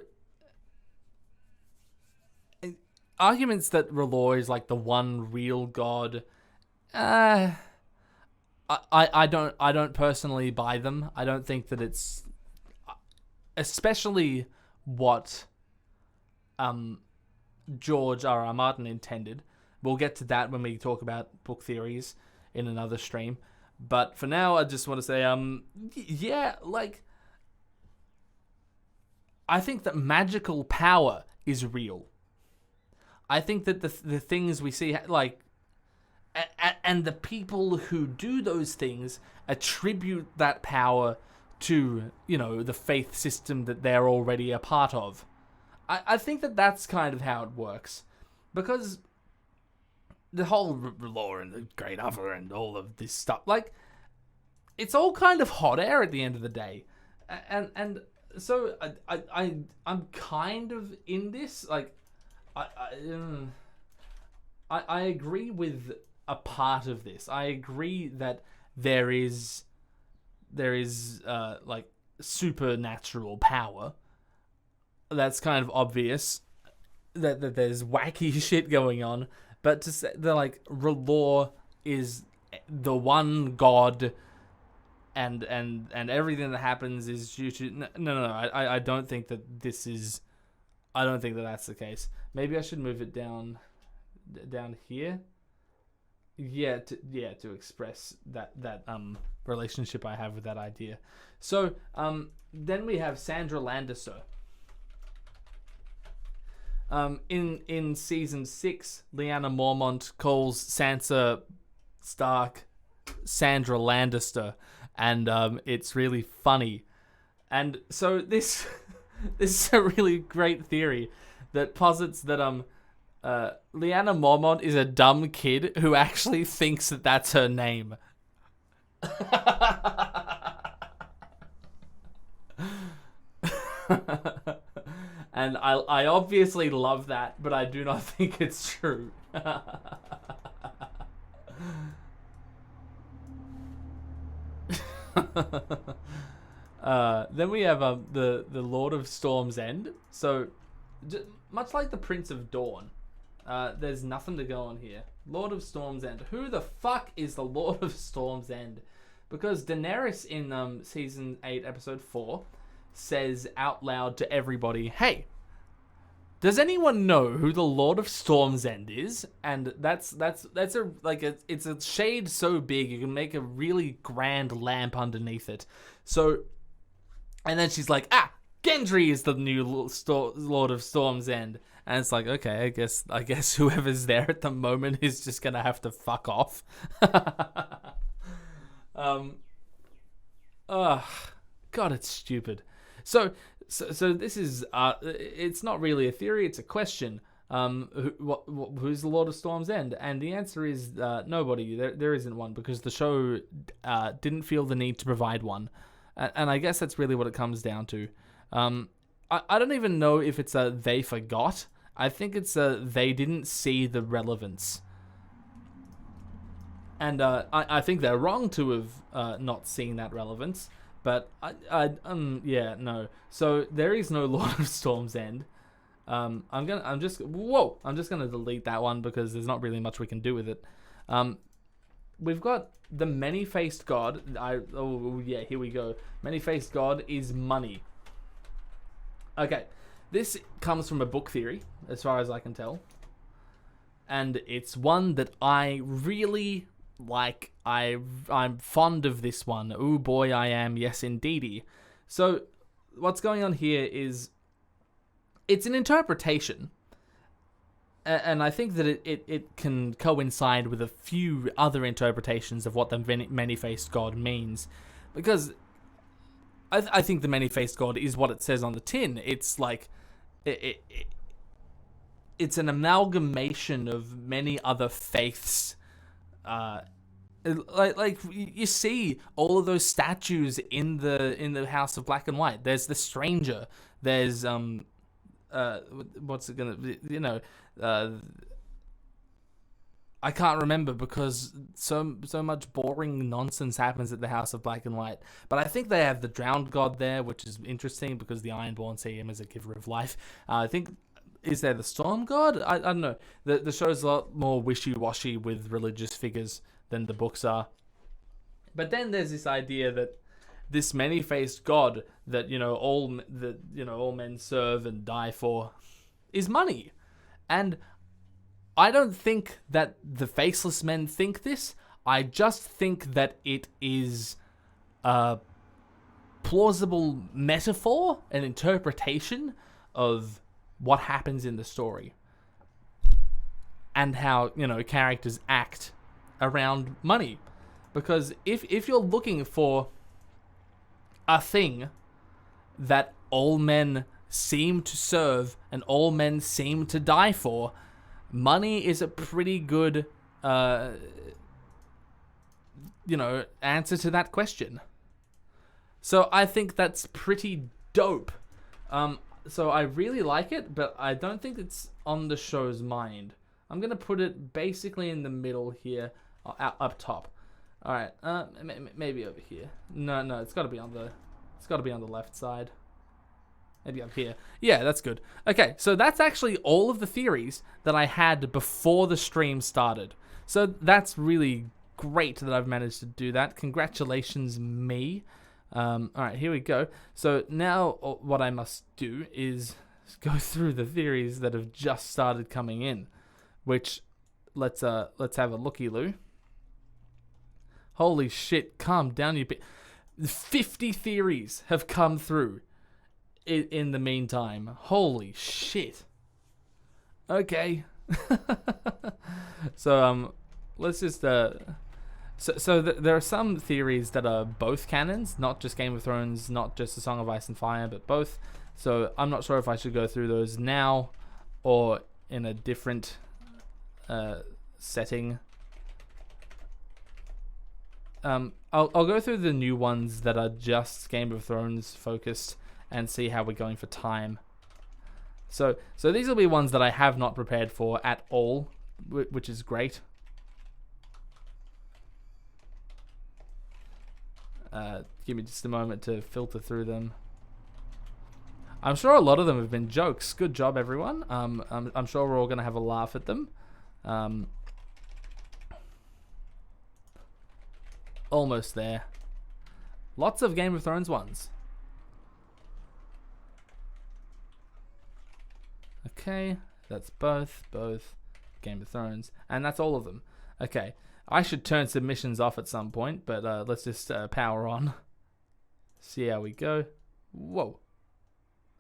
arguments that R'hllor is like the one real god, I don't personally buy them. I don't think that it's, especially what George R.R. Martin intended. We'll get to that when we talk about book theories in another stream. But for now, I just want to say, yeah, like, I think that magical power is real. I think that the things we see, like, and the people who do those things attribute that power to, you know, the faith system that they're already a part of. I think that that's kind of how it works. Because the whole R'hllor and the Great Other and all of this stuff, like, it's all kind of hot air at the end of the day. And so I'm kind of in this. Like, I agree with a part of this. I agree that there is like supernatural power. That's kind of obvious. That there's wacky shit going on, but to say that like R'hllor is the one god, and everything that happens is due to no. I don't think that this is. I don't think that that's the case. Maybe I should move it down here. Yeah, to express that relationship I have with that idea. So then we have Sandra Lannister. In season 6, Lyanna Mormont calls Sansa Stark Sandra Lannister, and it's really funny. And so this is a really great theory that posits that Lyanna Mormont is a dumb kid who actually thinks that that's her name. And I obviously love that, but I do not think it's true. Then we have the Lord of Storm's End. So, much like the Prince of Dorne, there's nothing to go on here. Lord of Storm's End. Who the fuck is the Lord of Storm's End? Because Daenerys in season 8, episode 4, says out loud to everybody, "Hey, does anyone know who the Lord of Storm's End is?" And that's it's a shade so big you can make a really grand lamp underneath it. So, and then she's like, Gendry is the new Lord of Storm's End. And it's like, okay, I guess whoever's there at the moment is just gonna have to fuck off. God, it's stupid. So this is it's not really a theory, it's a question. Who's the Lord of Storm's End? And the answer is nobody. There isn't one, because the show didn't feel the need to provide one. And I guess that's really what it comes down to. I don't even know if it's a they forgot. I think it's a they didn't see the relevance. And I think they're wrong to have not seen that relevance. But yeah, no. So there is no Lord of Storm's End. I'm just gonna delete that one because there's not really much we can do with it. We've got the many-faced god. Here we go. Many-faced god is money. Okay, this comes from a book theory, as far as I can tell, and it's one that I really like. I'm fond of this one. Oh boy, I am. Yes, indeedy. So, what's going on here is it's an interpretation, and I think that it can coincide with a few other interpretations of what the many-faced god means, because I think the many-faced god is what it says on the tin. It's like it's an amalgamation of many other faiths. Like you see all of those statues in the House of Black and White. There's the Stranger. There's what's it gonna be? I can't remember because so much boring nonsense happens at the House of Black and White. But I think they have the Drowned God there, which is interesting because the Ironborn see him as a giver of life. I think, is there the Storm God? I don't know. The show's a lot more wishy-washy with religious figures than the books are. But then there's this idea that this many-faced God that all men serve and die for is money. And I don't think that the faceless men think this. I just think that it is a plausible metaphor, an interpretation of what happens in the story and how characters act around money. Because if you're looking for a thing that all men seem to serve and all men seem to die for, money is a pretty good answer to that question. So I think that's pretty dope. So I really like it, but I don't think it's on the show's mind. I'm gonna put it basically in the middle here, up top. All right, maybe over here. No, it's got to be on the left side. Maybe up here. Yeah, that's good. Okay, so that's actually all of the theories that I had before the stream started. So that's really great that I've managed to do that. Congratulations, me. All right, here we go. So now what I must do is go through the theories that have just started coming in, which let's have a looky-loo. Holy shit, calm down, you bit. 50 theories have come through in the meantime. Holy shit. Okay. So, let's just, there are some theories that are both canons, not just Game of Thrones, not just A Song of Ice and Fire, but both. So I'm not sure if I should go through those now or in a different setting. I'll go through the new ones that are just Game of Thrones focused and see how we're going for time. So these will be ones that I have not prepared for at all, which is great. Give me just a moment to filter through them. I'm sure a lot of them have been jokes. Good job, everyone. I'm sure we're all going to have a laugh at them. Almost there. Lots of Game of Thrones ones. Okay, that's both Game of Thrones, and that's all of them. Okay, I should turn submissions off at some point, but let's just power on. See how we go. Whoa.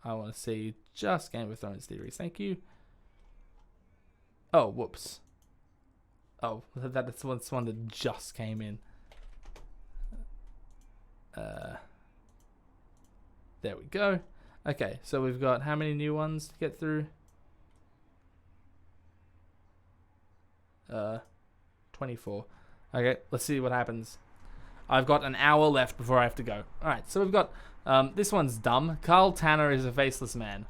I want to see just Game of Thrones theories. Thank you. Oh, whoops. Oh, that's one that just came in. There we go. Okay, so we've got how many new ones to get through? 24. Okay, let's see what happens. I've got an hour left before I have to go. Alright, so we've got, this one's dumb. Carl Tanner is a faceless man.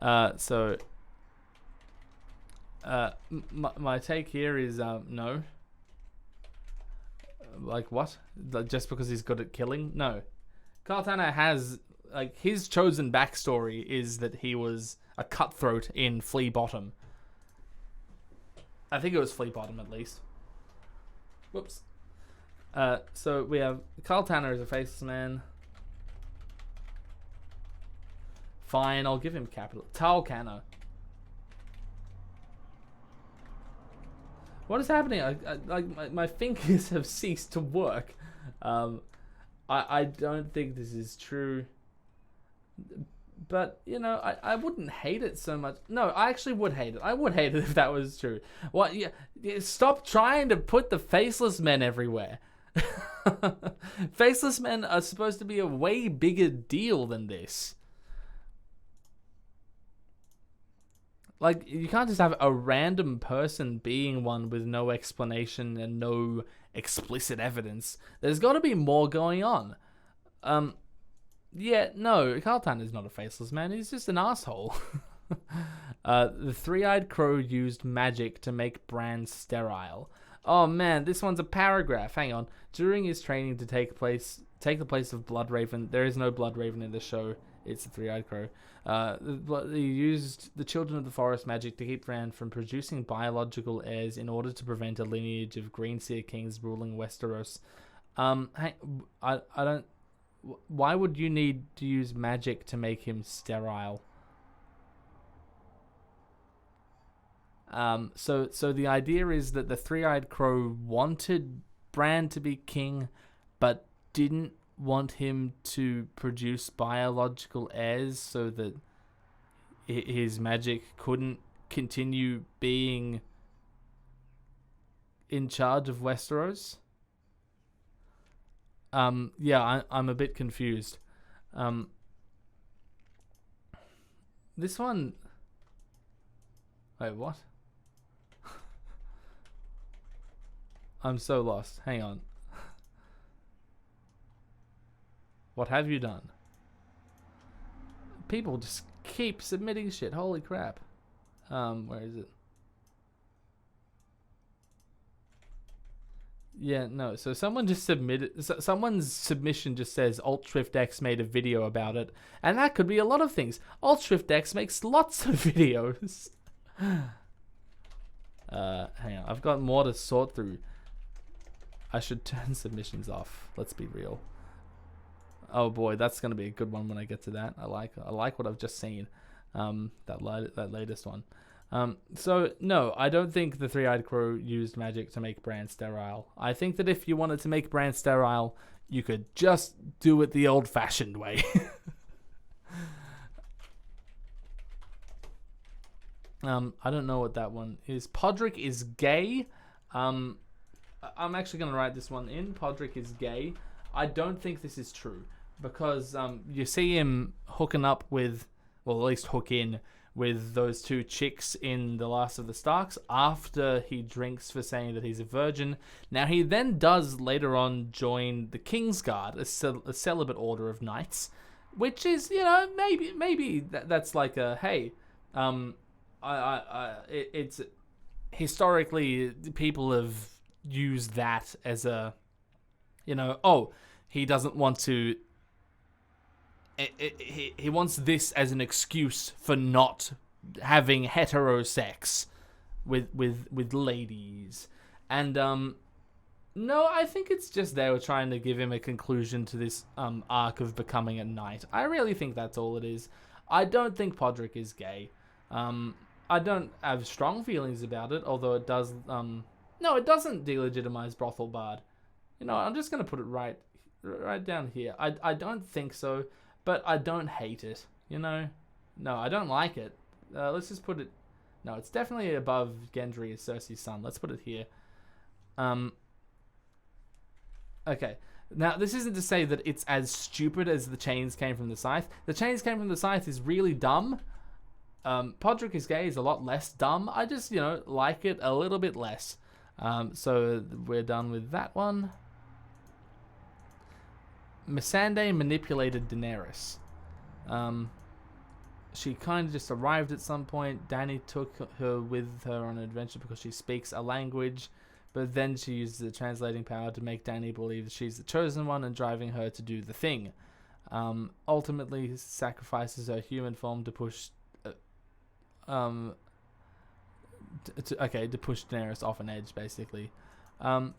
My take here is, no. Like, what? Just because he's good at killing? No. Carl Tanner has, like, his chosen backstory is that he was a cutthroat in Flea Bottom. I think it was Flea Bottom, at least. Whoops. So we have Carl Tanner as a faceless man. Fine, I'll give him capital. Tal Canner. What is happening? My fingers have ceased to work. I don't think this is true. But, you know, I wouldn't hate it so much. No, I actually would hate it. I would hate it if that was true. What? Yeah, stop trying to put the faceless men everywhere. Faceless men are supposed to be a way bigger deal than this. Like, you can't just have a random person being one with no explanation and no explicit evidence. There's got to be more going on. Yeah, no, Carl Tanner's not a faceless man. He's just an asshole. The three-eyed crow used magic to make Bran sterile. Oh man, this one's a paragraph. Hang on. During his training to take the place of Bloodraven, there is no Bloodraven in the show. It's the three-eyed crow. He used the Children of the Forest magic to keep Bran from producing biological heirs in order to prevent a lineage of Greenseer kings ruling Westeros. I don't. Why would you need to use magic to make him sterile? So the idea is that the three-eyed crow wanted Bran to be king, but didn't want him to produce biological heirs so that his magic couldn't continue being in charge of Westeros. Yeah, I'm a bit confused. This one... Wait, what? I'm so lost. Hang on. What have you done? people just keep submitting shit. Holy crap. Where is it? Yeah, no. So someone just submitted. Someone's submission just says AltShiftX made a video about it, and that could be a lot of things. AltShiftX makes lots of videos. Hang on. I've got more to sort through. I should turn submissions off. Let's be real. Oh boy, that's gonna be a good one when I get to that. I like what I've just seen. That latest one. So no, I don't think the Three-Eyed Crow used magic to make Bran sterile. I think that if you wanted to make Bran sterile, you could just do it the old-fashioned way. I don't know what that one is. Podrick is gay. I'm actually gonna write this one in. Podrick is gay. I don't think this is true because you see him hooking up with, well, at least hook in with those two chicks in The Last of the Starks after he drinks for saying that he's a virgin. Now, he then does later on join the Kingsguard, a celibate order of knights, which is, you know, maybe that's like a, hey, it's historically people have used that as a, you know, oh, he doesn't want to, he wants this as an excuse for not having hetero sex with ladies. And no, I think it's just they were trying to give him a conclusion to this arc of becoming a knight. I really think that's all it is. I don't think Podrick is gay. I don't have strong feelings about it, although it does no, it doesn't delegitimize Brothel-Bard. You know, I'm just gonna put it right down here. I don't think so. But I don't hate it, you know? No, I don't like it. Let's just put it... No, it's definitely above Gendry as Cersei's son. Let's put it here. Okay. Now, this isn't to say that it's as stupid as The Chains Came from the Scythe. The Chains Came from the Scythe is really dumb. Podrick is gay is a lot less dumb. I just, you know, like it a little bit less. So we're done with that one. Missandei manipulated Daenerys. She kind of just arrived at some point. Dany took her with her on an adventure because she speaks a language, but then she uses the translating power to make Dany believe that she's the chosen one and driving her to do the thing. Ultimately sacrifices her human form to push to push Daenerys off an edge, basically.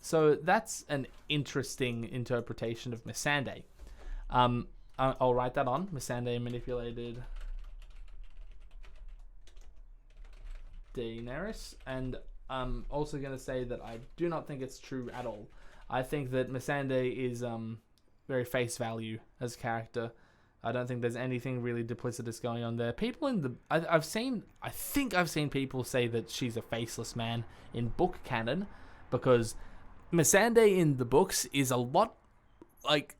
So that's an interesting interpretation of Missandei. I'll write that on. Missandei manipulated Daenerys, and I'm also going to say that I do not think it's true at all. I think that Missandei is very face value as a character. I don't think there's anything really duplicitous going on there. People in the... I think I've seen people say that she's a faceless man in book canon, because Missandei in the books is a lot, like,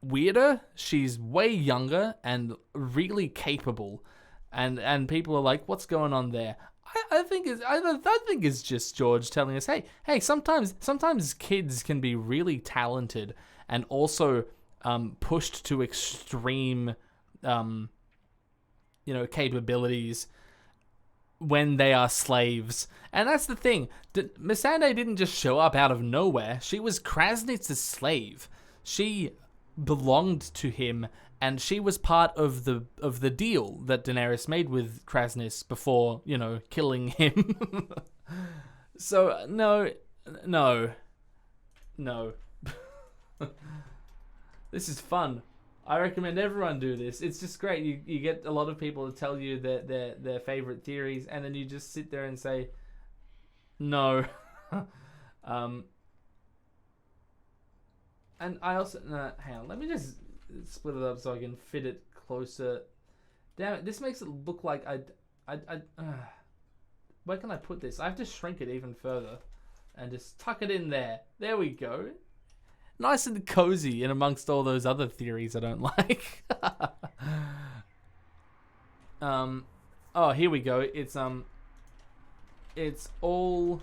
weirder. She's way younger and really capable. And people are like, what's going on there? I think it's just George telling us, hey, sometimes kids can be really talented and also pushed to extreme, capabilities when they are slaves. And that's the thing. Missandei didn't just show up out of nowhere. She was Krasnitz's slave. She belonged to him, and she was part of the deal that Daenerys made with Krasnitz before, killing him. So, no. This is fun. I recommend everyone do this. It's just great. You get a lot of people to tell you their favorite theories, and then you just sit there and say, no. And I also... hang on. Let me just split it up so I can fit it closer. Damn it. This makes it look like where can I put this? I have to shrink it even further and just tuck it in there. There we go. Nice and cozy in amongst all those other theories I don't like. Oh, here we go. It's all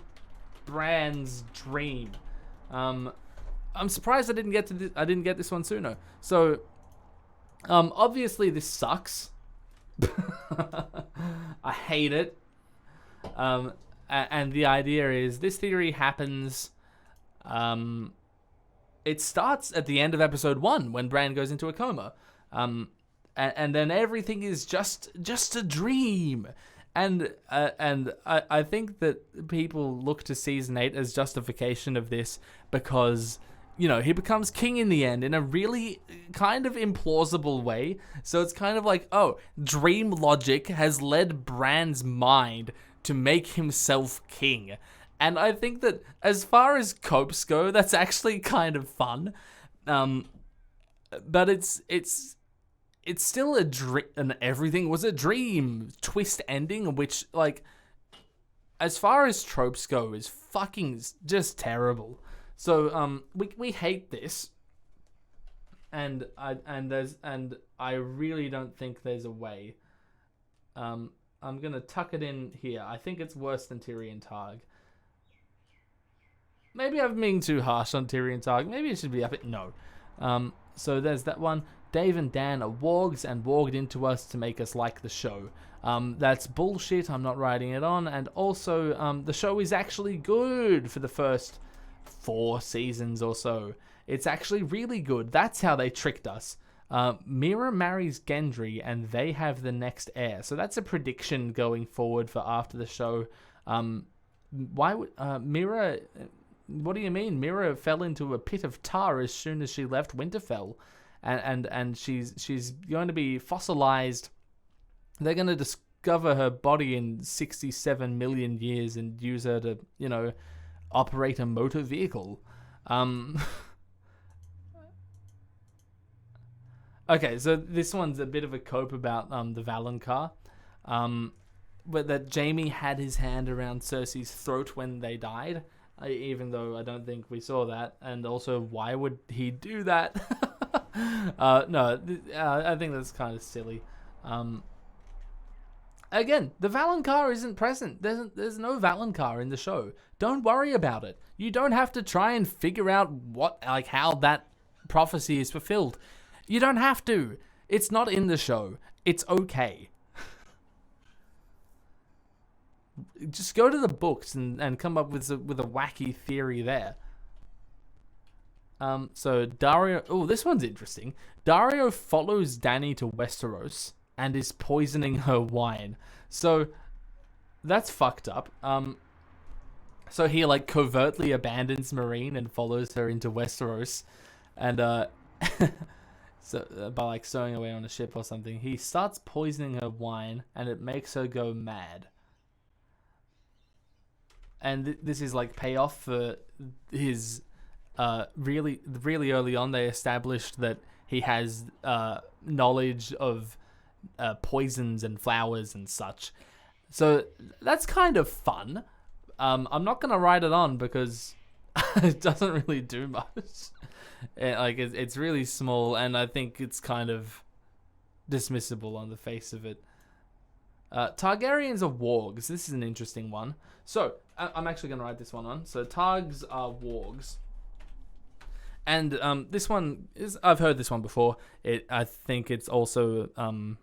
Bran's dream. I'm surprised I didn't get this one sooner. So, obviously this sucks. I hate it. And the idea is this theory happens. It starts at the end of episode 1 when Bran goes into a coma. And then everything is just a dream. And I think that people look to season 8 as justification of this because, you know, he becomes king in the end in a really kind of implausible way. So it's kind of like, oh, dream logic has led Bran's mind to make himself king. And I think that as far as copes go, that's actually kind of fun. But it's still a dream, and everything was a dream twist ending, which, like, as far as tropes go, is fucking just terrible. So we hate this, and I really don't think there's a way. I'm gonna tuck it in here. I think it's worse than Tyrion Targ. Maybe I'm being too harsh on Tyrion Targ. Maybe it should be up it. No. So there's that one. Dave and Dan are wargs and warged into us to make us like the show. That's bullshit. I'm not writing it on. And also, the show is actually good for the first 4 seasons or so. It's actually really good. That's how they tricked us. Meera marries Gendry and they have the next heir. So that's a prediction going forward for after the show. Why would Meera... What do you mean? Meera fell into a pit of tar as soon as she left Winterfell. And she's going to be fossilized. They're going to discover her body in 67 million years and use her to, you know, operate a motor vehicle. Okay, so this one's a bit of a cope about the Valonqar. But that Jaime had his hand around Cersei's throat when they died. Even though I don't think we saw that. And also, why would he do that? No, I think that's kind of silly. Again, the Valonqar isn't present. There's no Valonqar in the show. Don't worry about it. You don't have to try and figure out how that prophecy is fulfilled. You don't have to. It's not in the show. It's okay. Just go to the books and come up with a wacky theory there. So Daario... Oh, this one's interesting. Daario follows Dany to Westeros and is poisoning her wine. So that's fucked up. So he, like, covertly abandons Meereen and follows her into Westeros. And, so by, like, stowing away on a ship or something. He starts poisoning her wine and it makes her go mad. And this is, like, payoff for his... really early on, they established that he has knowledge of poisons and flowers and such. So that's kind of fun. I'm not gonna write it on because it doesn't really do much. It's really small, and I think it's kind of dismissible on the face of it. Targaryens are wargs. This is an interesting one. So I'm actually gonna write this one on. So Targs are wargs. And this one is, I've heard this one before. I think it's also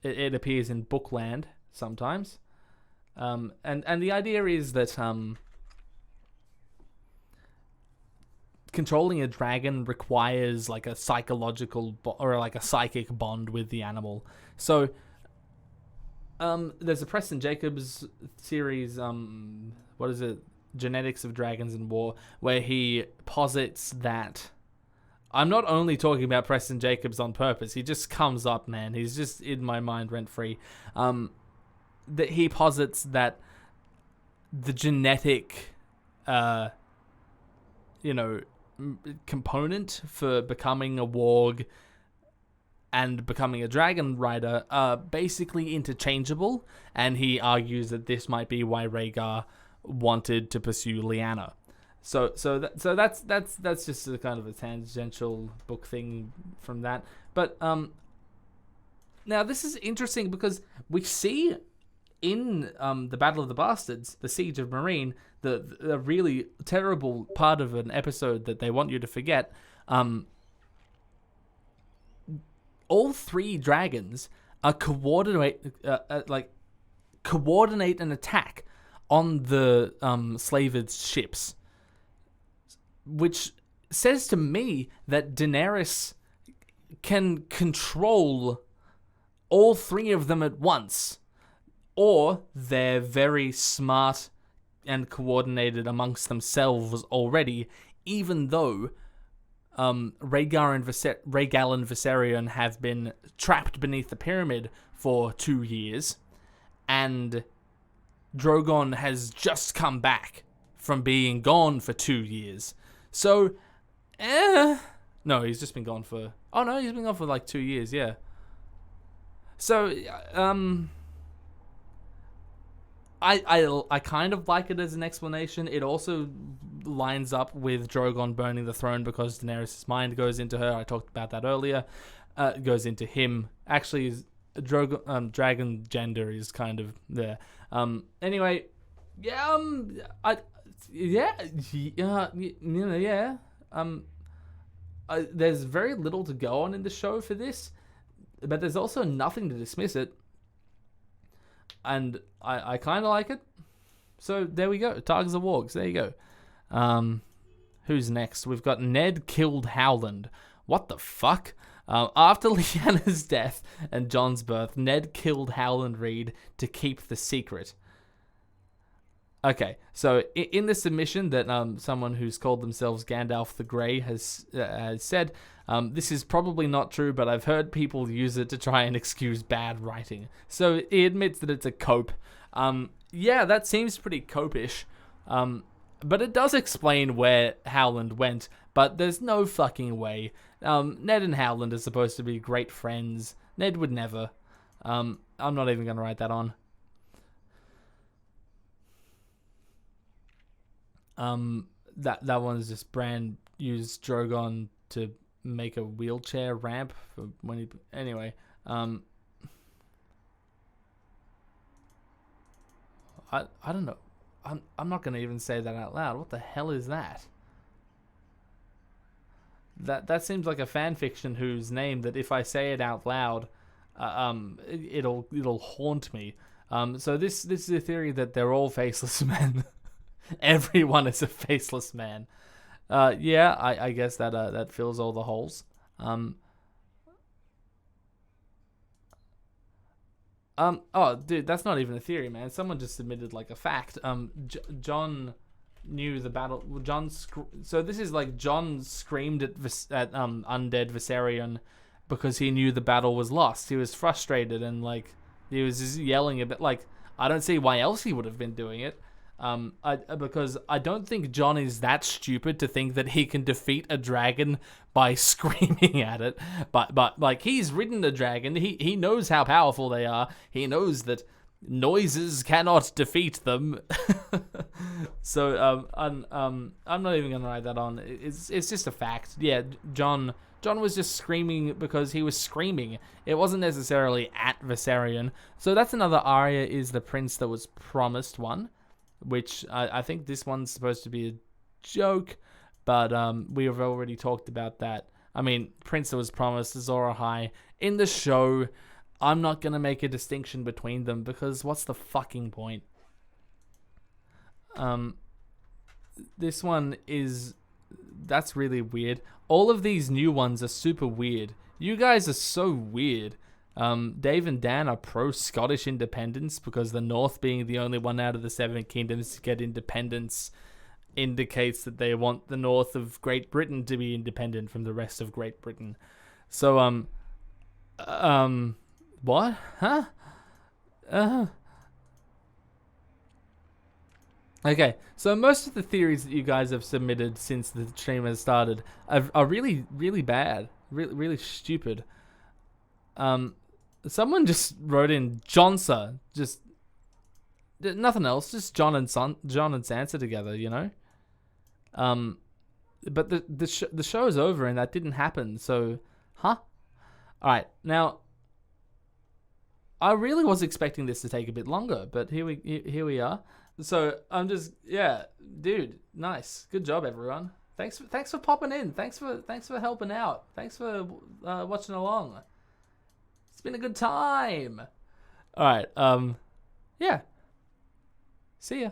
it appears in Bookland sometimes. And the idea is that controlling a dragon requires like a psychological or like a psychic bond with the animal. So there's a Preston Jacobs series. What is it? Genetics of Dragons and War, where he posits that... I'm not only talking about Preston Jacobs on purpose, he just comes up, man. He's just in my mind rent-free. That he posits that the genetic, component for becoming a warg and becoming a dragon rider are basically interchangeable, and he argues that this might be why Rhaegar wanted to pursue Lyanna. So that's just a kind of a tangential book thing from that. But now this is interesting because we see in the Battle of the Bastards, the Siege of Meereen, the really terrible part of an episode that they want you to forget. All 3 dragons coordinate an attack on the slavers' ships, which says to me that Daenerys can control all three of them at once, or they're very smart and coordinated amongst themselves already, even though Rhaegar and Viserion have been trapped beneath the pyramid for 2 years, and Drogon has just come back from being gone for 2 years. So, no, he's just been gone for... Oh, no, he's been gone for like 2 years, yeah. So, I kind of like it as an explanation. It also lines up with Drogon burning the throne because Daenerys' mind goes into her. I talked about that earlier. Goes into him. Actually, dragon gender is kind of there. Anyway, there's very little to go on in the show for this, but there's also nothing to dismiss it. And I kind of like it. So there we go. Targs of Wargs. There you go. Who's next? We've got Ned killed Howland. What the fuck? After Lyanna's death and Jon's birth, Ned killed Howland Reed to keep the secret. Okay, so in the submission that someone who's called themselves Gandalf the Grey has said, this is probably not true, but I've heard people use it to try and excuse bad writing. So he admits that it's a cope. Yeah, that seems pretty copish. But it does explain where Howland went, but there's no fucking way. Ned and Howland are supposed to be great friends. Ned would never. I'm not even going to write that on. That one's just Bran used Drogon to make a wheelchair ramp for when he... Anyway, I don't know. I'm not going to even say that out loud. What the hell is that? That seems like a fan fiction whose name that if I say it out loud, it'll haunt me. So this is a theory that they're all faceless men. Everyone is a faceless man. Yeah, I guess that fills all the holes. Oh, dude, that's not even a theory, man. Someone just submitted like a fact. Jon knew the battle. So this is like Jon screamed at undead Viserion because he knew the battle was lost. He was frustrated and like he was just yelling a bit. Like I don't see why else he would have been doing it. Because I don't think Jon is that stupid to think that he can defeat a dragon by screaming at it. But like he's ridden a dragon. He knows how powerful they are. He knows that noises cannot defeat them. So I'm not even gonna write that on. It's just a fact. Yeah, Jon was just screaming because he was screaming. It wasn't necessarily at Viserion. So that's another Arya is the prince that was promised one. Which I think this one's supposed to be a joke, but we have already talked about that. I mean, Prince that was promised, Azor Ahai. In the show, I'm not going to make a distinction between them because what's the fucking point? This one that's really weird. All of these new ones are super weird. You guys are so weird. Dave and Dan are pro-Scottish independence because the North being the only one out of the Seven Kingdoms to get independence indicates that they want the North of Great Britain to be independent from the rest of Great Britain. So, what? Huh? Okay, so most of the theories that you guys have submitted since the stream has started are really, really bad. Really stupid. Someone just wrote in Jonsa, just nothing else, just Jon and Sansa together, you know. But the show's over and that didn't happen. So, huh? All right, now I really was expecting this to take a bit longer, but here we are. So I'm just dude, nice, good job everyone. Thanks for popping in. Thanks for helping out. Thanks for watching along. It's been a good time. All right. Yeah. See ya.